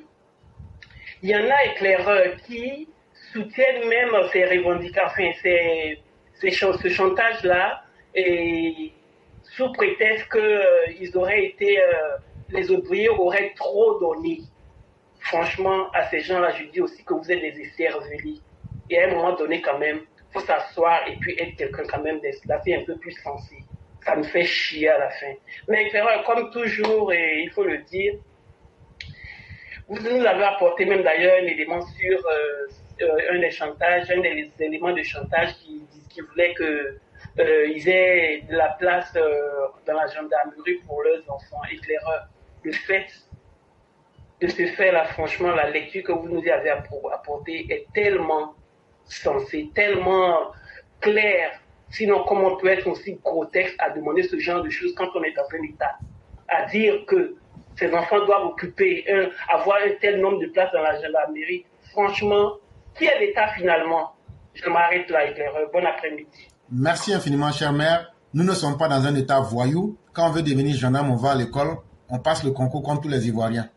il y en a Éclaireurs qui soutiennent même ces revendications, ce chantage-là, et sous prétexte qu'ils auraient été, les ouvriers auraient trop donné. Franchement, à ces gens-là, je dis aussi que vous êtes des écervelés. Et à un moment donné, quand même, il faut s'asseoir et puis être quelqu'un quand même d'assez un peu plus sensé. Ça me fait chier à la fin. Mais comme toujours, et il faut le dire, vous nous avez apporté même d'ailleurs un élément sur un des éléments de chantage qui voulait qu'ils aient de la place dans la gendarmerie pour leurs enfants. Éclaireur, le fait de ce fait-là, franchement, la lecture que vous nous avez apportée est tellement sensée, tellement claire. Sinon, comment on peut être aussi grotesque à demander ce genre de choses quand on est dans un état? À dire que ces enfants doivent avoir un tel nombre de places dans la gendarmerie. Franchement, qui est l'État finalement? Je m'arrête là, Éclaireur. Bon après-midi. Merci infiniment, chère mère. Nous ne sommes pas dans un état voyou. Quand on veut devenir gendarme, on va à l'école, on passe le concours comme tous les Ivoiriens.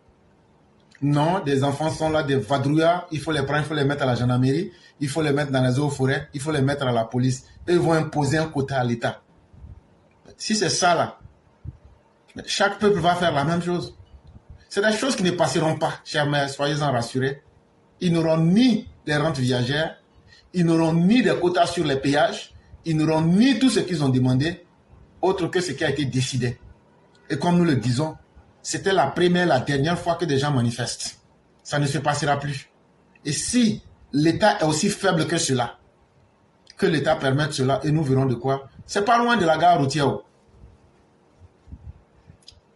Non, des enfants sont là, des vadrouillards, il faut les prendre, il faut les mettre à la gendarmerie, il faut les mettre dans les eaux forêts, il faut les mettre à la police. Et ils vont imposer un quota à l'État. Si c'est ça là, chaque peuple va faire la même chose. C'est des choses qui ne passeront pas, chère mère, soyez-en rassurés. Ils n'auront ni des rentes viagères, ils n'auront ni des quotas sur les péages, ils n'auront ni tout ce qu'ils ont demandé, autre que ce qui a été décidé. Et comme nous le disons, c'était la première, la dernière fois que des gens manifestent. Ça ne se passera plus. Et si l'État est aussi faible que cela, que l'État permette cela, et nous verrons de quoi. C'est pas loin de la gare routière.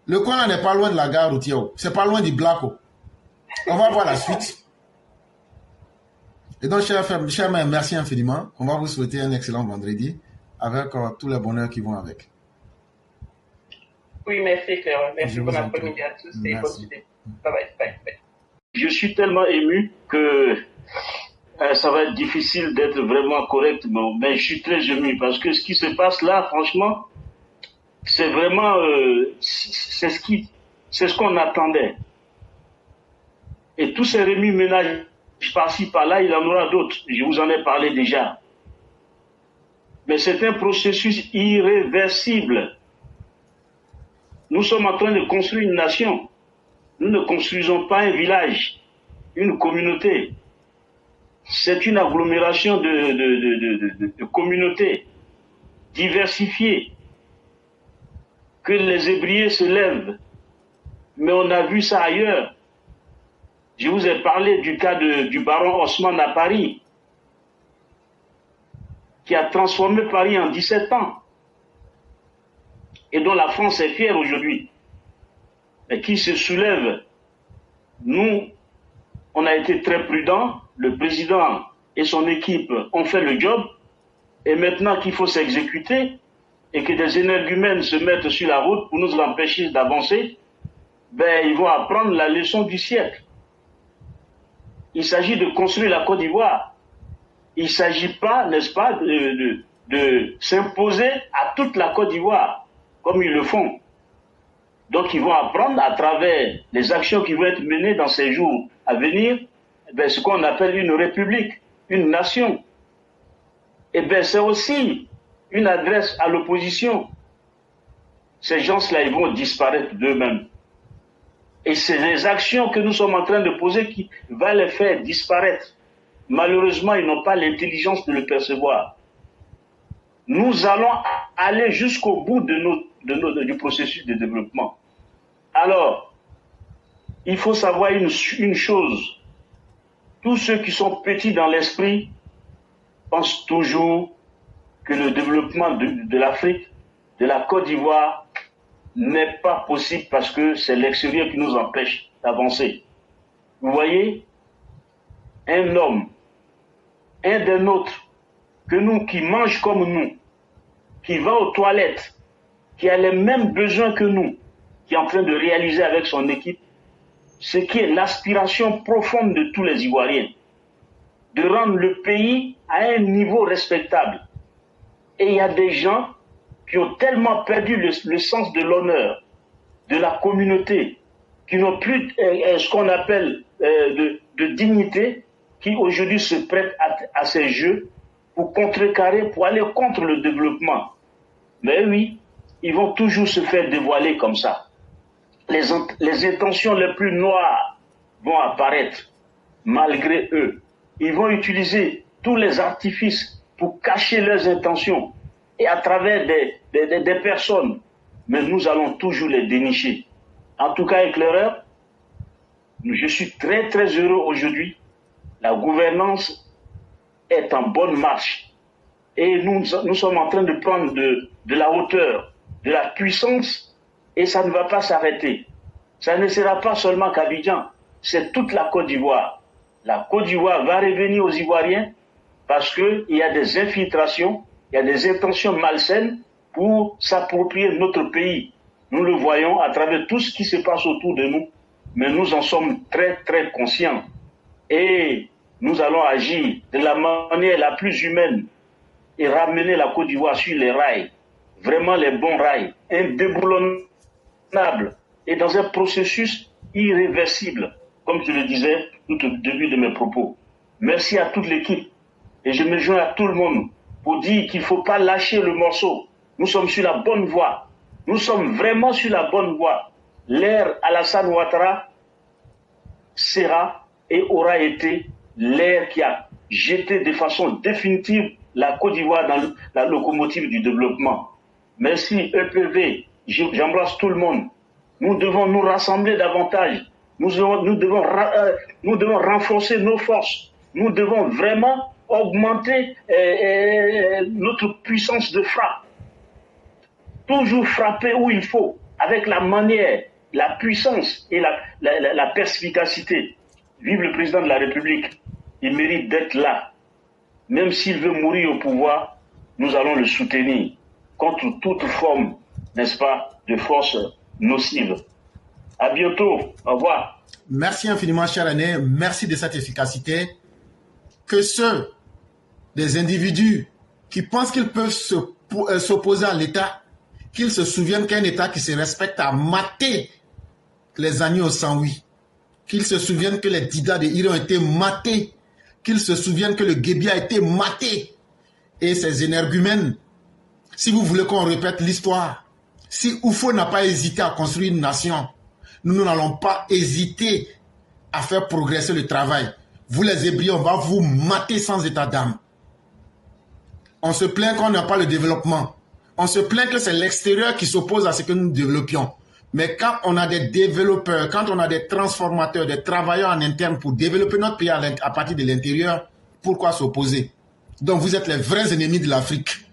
Le coin n'est pas loin de la gare routière. C'est pas loin du Blaco. On va voir la suite. Et donc, chers mères, merci infiniment. On va vous souhaiter un excellent vendredi avec tous les bonheurs qui vont avec. Oui, merci Claire. Merci, bon après-midi à tous et bonne idée. Bye bye. Je suis tellement ému que ça va être difficile d'être vraiment correct, mais je suis très ému parce que ce qui se passe là, franchement, c'est vraiment, c'est ce qu'on attendait. Et tous ces remue-ménages par-ci, par-là, il y en aura d'autres. Je vous en ai parlé déjà. Mais c'est un processus irréversible. Nous sommes en train de construire une nation. Nous ne construisons pas un village, une communauté. C'est une agglomération de communautés diversifiées. Que les ébriers se lèvent. Mais on a vu ça ailleurs. Je vous ai parlé du cas du baron Haussmann à Paris, qui a transformé Paris en 17 ans, et dont la France est fière aujourd'hui, et qui se soulève. Nous, on a été très prudents, le président et son équipe ont fait le job, et maintenant qu'il faut s'exécuter, et que des énergumènes se mettent sur la route pour nous empêcher d'avancer, ben, ils vont apprendre la leçon du siècle. Il s'agit de construire la Côte d'Ivoire. Il ne s'agit pas, n'est-ce pas, de s'imposer à toute la Côte d'Ivoire, comme ils le font. Donc ils vont apprendre à travers les actions qui vont être menées dans ces jours à venir, ben, ce qu'on appelle une république, une nation. Et bien c'est aussi une adresse à l'opposition. Ces gens-là, ils vont disparaître d'eux-mêmes. Et c'est les actions que nous sommes en train de poser qui vont les faire disparaître. Malheureusement, ils n'ont pas l'intelligence de le percevoir. Nous allons aller jusqu'au bout du processus de développement. Alors, il faut savoir une chose. Tous ceux qui sont petits dans l'esprit pensent toujours que le développement de l'Afrique, de la Côte d'Ivoire, n'est pas possible parce que c'est l'extérieur qui nous empêche d'avancer. Vous voyez, un homme, un des nôtres, qui mange comme nous, qui va aux toilettes, qui a les mêmes besoins que nous, qui est en train de réaliser avec son équipe, ce qui est l'aspiration profonde de tous les Ivoiriens, de rendre le pays à un niveau respectable. Et il y a des gens qui ont tellement perdu le sens de l'honneur, de la communauté, qui n'ont plus ce qu'on appelle de dignité, qui aujourd'hui se prêtent à ces jeux pour contrecarrer, pour aller contre le développement. Mais oui, ils vont toujours se faire dévoiler comme ça. Les intentions les plus noires vont apparaître malgré eux. Ils vont utiliser tous les artifices pour cacher leurs intentions. Et à travers des personnes, mais nous allons toujours les dénicher. En tout cas, éclaireur, je suis très très heureux aujourd'hui. La gouvernance est en bonne marche. Et nous sommes en train de prendre de la hauteur, de la puissance, et ça ne va pas s'arrêter. Ça ne sera pas seulement qu'Abidjan, c'est toute la Côte d'Ivoire. La Côte d'Ivoire va revenir aux Ivoiriens parce qu'il y a des infiltrations, il y a des intentions malsaines pour s'approprier notre pays. Nous le voyons à travers tout ce qui se passe autour de nous, mais nous en sommes très très conscients. Et nous allons agir de la manière la plus humaine et ramener la Côte d'Ivoire sur les rails, vraiment les bons rails, indéboulonnable et dans un processus irréversible, comme je le disais tout au début de mes propos. Merci à toute l'équipe et je me joins à tout le monde pour dire qu'il ne faut pas lâcher le morceau. Nous sommes sur la bonne voie. Nous sommes vraiment sur la bonne voie. L'ère Alassane Ouattara sera et aura été l'ère qui a jeter de façon définitive la Côte d'Ivoire dans la locomotive du développement. Merci EPV, j'embrasse tout le monde. Nous devons nous rassembler davantage. Nous devons renforcer nos forces. Nous devons vraiment augmenter notre puissance de frappe. Toujours frapper où il faut, avec la manière, la puissance et la perspicacité. Vive le président de la République. Il mérite d'être là. Même s'il veut mourir au pouvoir, nous allons le soutenir contre toute forme, n'est-ce pas, de force nocive. À bientôt. Au revoir. Merci infiniment, cher René. Merci de cette efficacité. Que ceux des individus qui pensent qu'ils peuvent s'opposer à l'État, qu'ils se souviennent qu'un État qui se respecte a maté les agneaux au sang-oui, qu'ils se souviennent que les Dida de Iré ont été matés, qu'ils se souviennent que le Guébi a été maté. Et ces énergumènes, si vous voulez qu'on répète l'histoire, si Oufo n'a pas hésité à construire une nation, nous n'allons pas hésiter à faire progresser le travail. Vous les Hébrieux, on va vous mater sans état d'âme. On se plaint qu'on n'a pas le développement. On se plaint que c'est l'extérieur qui s'oppose à ce que nous développions. Mais quand on a des développeurs, quand on a des transformateurs, des travailleurs en interne pour développer notre pays à partir de l'intérieur, pourquoi s'opposer? Donc vous êtes les vrais ennemis de l'Afrique.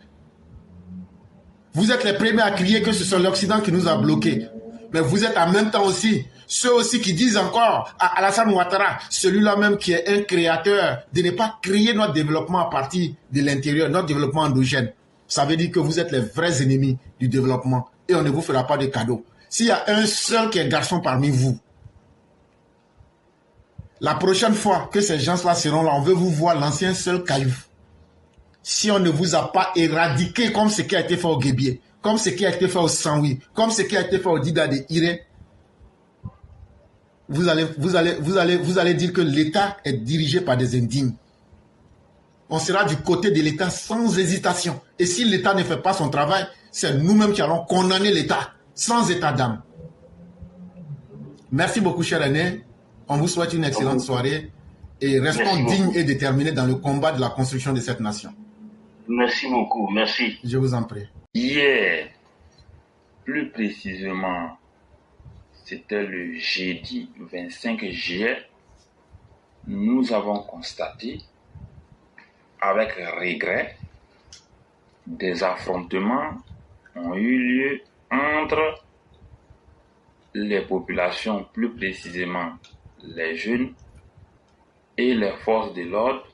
Vous êtes les premiers à crier que ce sont l'Occident qui nous a bloqués. Mais vous êtes en même temps aussi ceux aussi qui disent encore à Alassane Ouattara, celui-là même qui est un créateur, de ne pas créer notre développement à partir de l'intérieur, notre développement endogène. Ça veut dire que vous êtes les vrais ennemis du développement et on ne vous fera pas de cadeaux. S'il y a un seul qui est garçon parmi vous, la prochaine fois que ces gens-là seront là, on veut vous voir l'ancien seul caillou. Si on ne vous a pas éradiqué comme ce qui a été fait au Guébié, comme ce qui a été fait au Sanwi, comme ce qui a été fait au Dida de Iré, vous allez dire que l'État est dirigé par des indignes. On sera du côté de l'État sans hésitation. Et si l'État ne fait pas son travail, c'est nous-mêmes qui allons condamner l'État sans état d'âme. Merci beaucoup, cher René. On vous souhaite une excellente soirée et restons dignes et déterminés dans le combat de la construction de cette nation. Merci beaucoup, merci. Je vous en prie. Hier, plus précisément, c'était le jeudi 25 juillet, nous avons constaté avec regret des affrontements ont eu lieu entre les populations, plus précisément les jeunes et les forces de l'ordre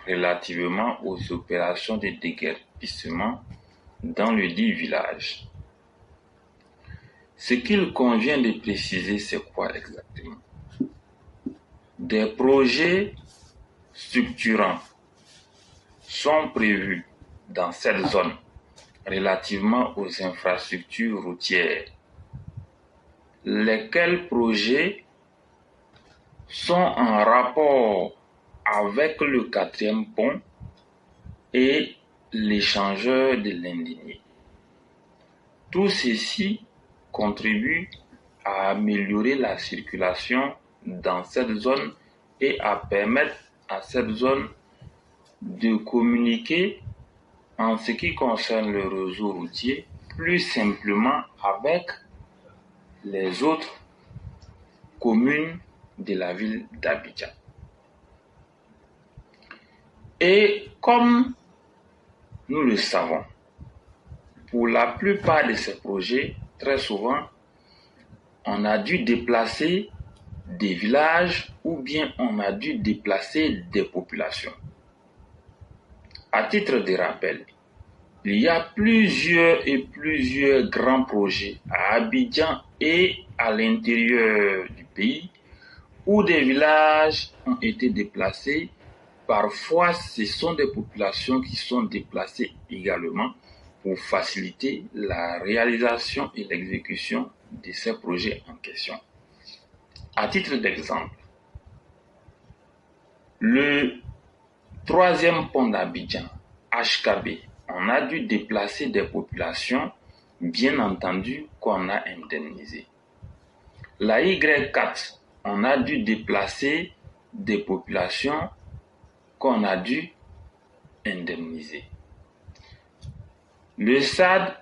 relativement aux opérations de déguerpissement dans le dit village. Ce qu'il convient de préciser, c'est quoi exactement? Des projets structurants sont prévus dans cette zone relativement aux infrastructures routières, lesquels projets sont en rapport avec le 4e pont et l'échangeur de l'Indigné. Tout ceci contribue à améliorer la circulation dans cette zone et à permettre à cette zone de communiquer en ce qui concerne le réseau routier plus simplement avec les autres communes de la ville d'Abidjan. Et comme nous le savons, pour la plupart de ces projets, très souvent, on a dû déplacer des villages ou bien on a dû déplacer des populations. À titre de rappel, il y a plusieurs grands projets à Abidjan et à l'intérieur du pays où des villages ont été déplacés. Parfois, ce sont des populations qui sont déplacées également pour faciliter la réalisation et l'exécution de ces projets en question. À titre d'exemple, le 3e pont d'Abidjan, HKB, on a dû déplacer des populations, bien entendu, qu'on a indemnisées. La Y4, on a dû déplacer des populations qu'on a dû indemniser. Le SAD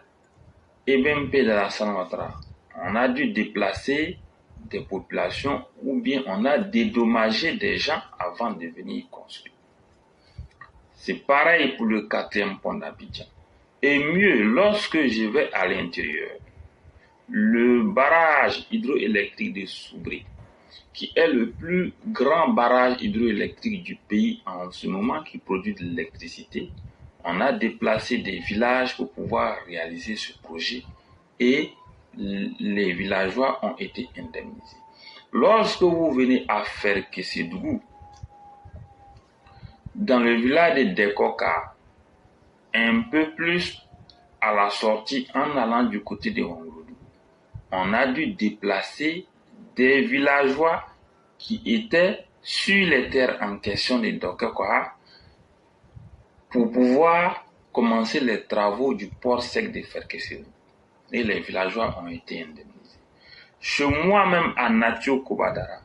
et BMP de la Sanwatra, on a dû déplacer des populations ou bien on a dédommagé des gens avant de venir construire. C'est pareil pour le 4e pont d'Abidjan. Et mieux, lorsque je vais à l'intérieur, le barrage hydroélectrique de Soubri, qui est le plus grand barrage hydroélectrique du pays en ce moment, qui produit de l'électricité, on a déplacé des villages pour pouvoir réaliser ce projet et les villageois ont été indemnisés. Lorsque vous venez à faire Kessédougou, dans le village de Dekoka, un peu plus à la sortie en allant du côté de Hongroudou, on a dû déplacer des villageois qui étaient sur les terres en question de Dekoka pour pouvoir commencer les travaux du port sec de Ferkessédougou. Et les villageois ont été indemnisés. Chez moi-même à Natio Kobadara,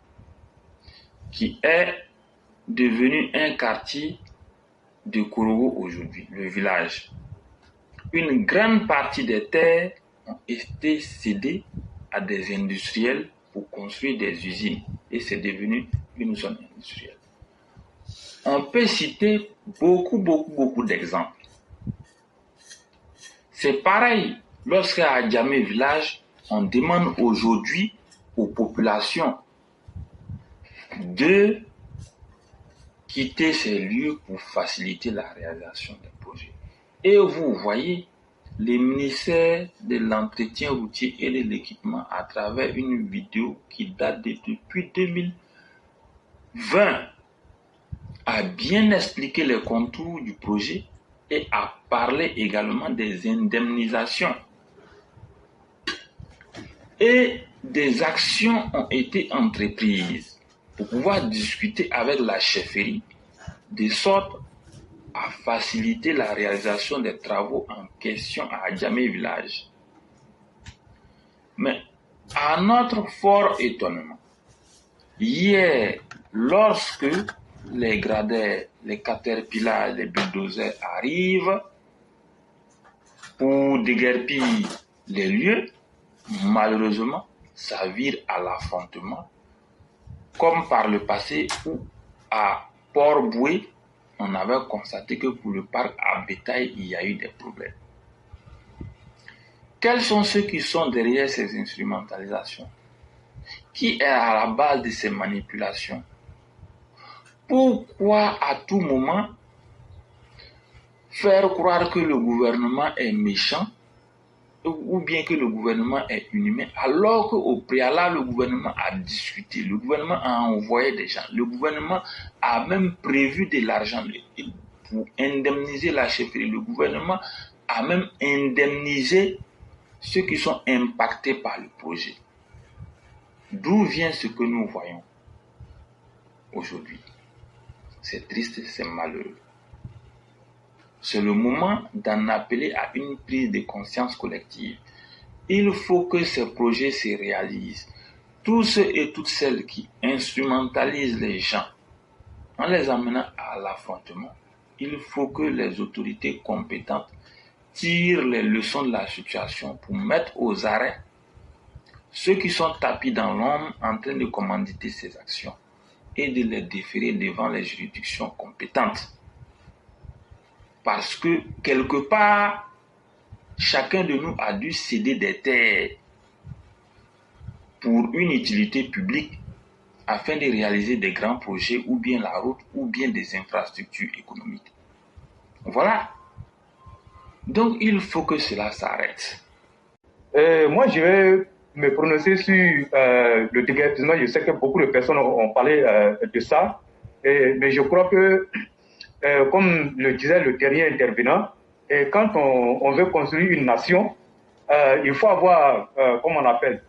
qui est devenu un quartier de Korogo aujourd'hui, le village, une grande partie des terres ont été cédées à des industriels pour construire des usines et c'est devenu une zone industrielle. On peut citer beaucoup d'exemples. C'est pareil. Lorsqu'à Adjamé village, on demande aujourd'hui aux populations de quitter ces lieux pour faciliter la réalisation des projets. Et vous voyez, le ministère de l'entretien routier et de l'équipement, à travers une vidéo qui date depuis 2020, a bien expliqué les contours du projet et a parlé également des indemnisations. Et des actions ont été entreprises pour pouvoir discuter avec la chefferie de sorte à faciliter la réalisation des travaux en question à Adjamé village. Mais à notre fort étonnement, hier, lorsque les graders, les caterpillars, les bulldozers arrivent pour déguerpir les lieux, malheureusement, ça vire à l'affrontement, comme par le passé où à Port-Boué, on avait constaté que pour le parc à bétail, il y a eu des problèmes. Quels sont ceux qui sont derrière ces instrumentalisations? Qui est à la base de ces manipulations? Pourquoi à tout moment faire croire que le gouvernement est méchant ou bien que le gouvernement est inhumain, alors qu'au préalable, le gouvernement a discuté, le gouvernement a envoyé des gens, le gouvernement a même prévu de l'argent pour indemniser la chefferie, le gouvernement a même indemnisé ceux qui sont impactés par le projet. D'où vient ce que nous voyons aujourd'hui? C'est triste, c'est malheureux. C'est le moment d'en appeler à une prise de conscience collective. Il faut que ces projets se réalisent. Tous ceux et toutes celles qui instrumentalisent les gens en les amenant à l'affrontement, il faut que les autorités compétentes tirent les leçons de la situation pour mettre aux arrêts ceux qui sont tapis dans l'ombre en train de commanditer ces actions et de les déférer devant les juridictions compétentes. Parce que, quelque part, chacun de nous a dû céder des terres pour une utilité publique afin de réaliser des grands projets ou bien la route ou bien des infrastructures économiques. Voilà. Donc, il faut que cela s'arrête. Moi, je vais me prononcer sur le déguerpissement. Je sais que beaucoup de personnes ont parlé de ça, mais je crois que comme le disait le dernier intervenant, quand on veut construire une nation, il faut avoir, comme on appelle,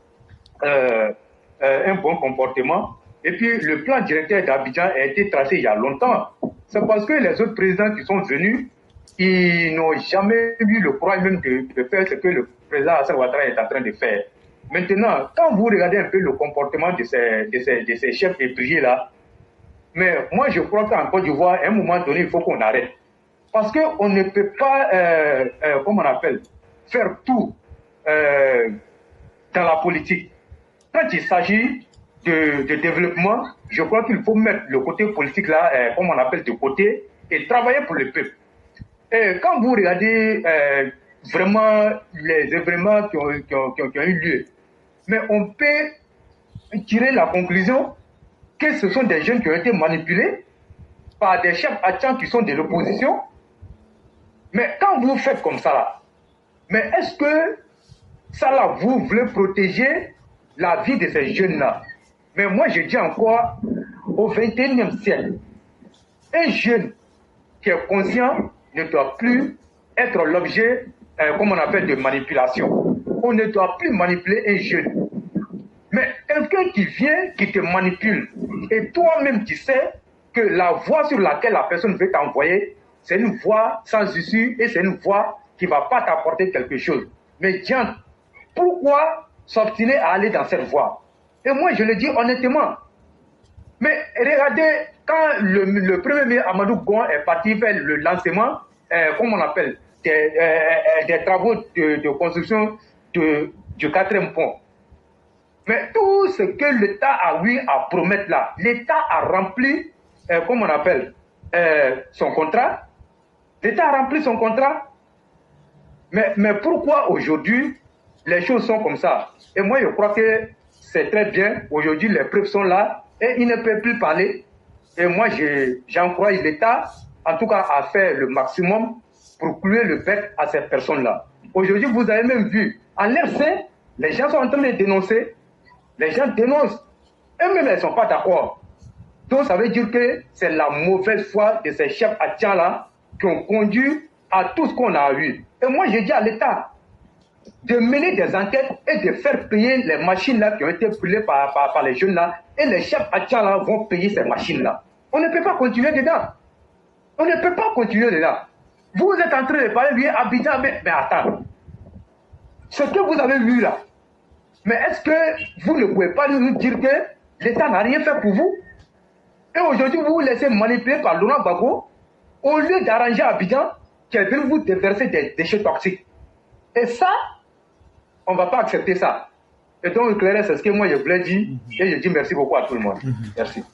un bon comportement. Et puis, le plan directeur d'Abidjan a été tracé il y a longtemps. C'est parce que les autres présidents qui sont venus, ils n'ont jamais eu le courage même de faire ce que le président Alassane Ouattara est en train de faire. Maintenant, quand vous regardez un peu le comportement de ces chefs étriers-là, Mais moi, je crois qu'en Côte d'Ivoire, à un moment donné, il faut qu'on arrête. Parce qu'on ne peut pas, comment on appelle, faire tout dans la politique. Quand il s'agit de développement, je crois qu'il faut mettre le côté politique là, comme on appelle, de côté et travailler pour le peuple. Et quand vous regardez vraiment les événements qui ont eu lieu, mais on peut tirer la conclusion que ce sont des jeunes qui ont été manipulés par des chefs Atchans qui sont de l'opposition. Mais quand vous faites comme ça là, mais est-ce que ça là, vous voulez protéger la vie de ces jeunes-là? Mais moi, je dis encore, au XXIe siècle, un jeune qui est conscient ne doit plus être l'objet, comme on appelle, de manipulation. On ne doit plus manipuler un jeune. Mais quelqu'un qui vient, qui te manipule, et toi-même tu sais que la voie sur laquelle la personne veut t'envoyer, c'est une voie sans issue et c'est une voie qui ne va pas t'apporter quelque chose. Mais tiens, pourquoi s'obstiner à aller dans cette voie? Et moi, je le dis honnêtement. Mais regardez, quand le premier ministre Amadou Gon est parti vers le lancement, comme on appelle, des travaux de construction du 4e pont. Mais tout ce que l'État a eu à promettre là, l'État a rempli, comme on appelle, son contrat. L'État a rempli son contrat. Mais pourquoi aujourd'hui, les choses sont comme ça? Et moi, je crois que c'est très bien. Aujourd'hui, les preuves sont là et ils ne peuvent plus parler. Et moi, j'encourage l'État, en tout cas, à faire le maximum pour clouer le bec à ces personnes-là. Aujourd'hui, vous avez même vu, en RC, les gens sont en train de dénoncer. Les gens dénoncent. Eux-mêmes, ils ne sont pas d'accord. Donc, ça veut dire que c'est la mauvaise foi de ces chefs Atchans-là qui ont conduit à tout ce qu'on a eu. Et moi, je dis à l'État de mener des enquêtes et de faire payer les machines-là qui ont été brûlées par les jeunes-là. Et les chefs Atchans-là vont payer ces machines-là. On ne peut pas continuer dedans. On ne peut pas continuer dedans. Vous êtes en train de parler, lui, Abidjan, mais attends. Ce que vous avez vu là, mais est-ce que vous ne pouvez pas nous dire que l'État n'a rien fait pour vous? Et aujourd'hui, vous vous laissez manipuler par Laurent Gbagbo au lieu d'arranger Abidjan qui est venu vous déverser des déchets toxiques. Et ça, on ne va pas accepter ça. Et donc, Claire, c'est ce que moi je voulais dire. Et je dis merci beaucoup à tout le monde. Merci.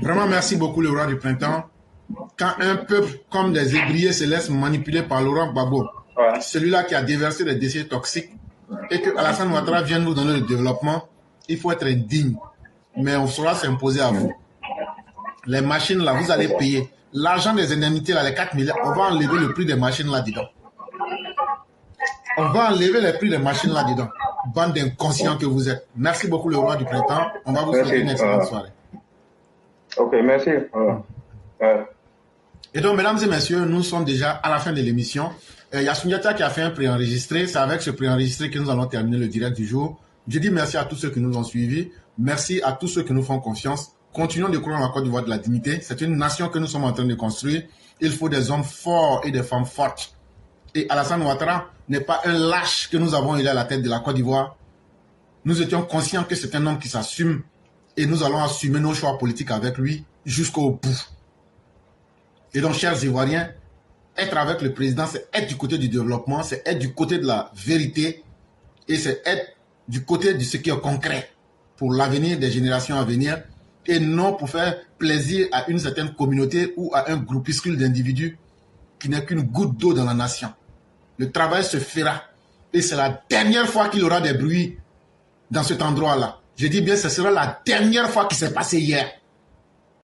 Vraiment, merci beaucoup, le roi du printemps. Quand un peuple comme des Ébriers se laisse manipuler par Laurent Gbagbo, celui-là qui a déversé des déchets toxiques, et que Alassane Ouattara vient nous donner le développement, il faut être digne. Mais on saura s'imposer à vous. Les machines là, vous allez payer. L'argent des indemnités là, les 4 milliards, on va enlever le prix des machines là dedans. On va enlever le prix des machines là dedans. Bande d'inconscients que vous êtes. Merci beaucoup, le roi du printemps. On va vous souhaiter une excellente soirée. Ok, merci. Et donc, mesdames et messieurs, nous sommes déjà à la fin de l'émission. Il y a Sundiata qui a fait un préenregistré. C'est avec ce préenregistré que nous allons terminer le direct du jour. Je dis merci à tous ceux qui nous ont suivis. Merci à tous ceux qui nous font confiance. Continuons de croire en la Côte d'Ivoire de la dignité. C'est une nation que nous sommes en train de construire. Il faut des hommes forts et des femmes fortes. Et Alassane Ouattara n'est pas un lâche que nous avons eu à la tête de la Côte d'Ivoire. Nous étions conscients que c'est un homme qui s'assume et nous allons assumer nos choix politiques avec lui jusqu'au bout. Et donc, chers Ivoiriens, être avec le président, c'est être du côté du développement, c'est être du côté de la vérité et c'est être du côté de ce qui est concret pour l'avenir des générations à venir et non pour faire plaisir à une certaine communauté ou à un groupuscule d'individus qui n'est qu'une goutte d'eau dans la nation. Le travail se fera et c'est la dernière fois qu'il y aura des bruits dans cet endroit-là. Je dis bien, ce sera la dernière fois qui s'est passé hier.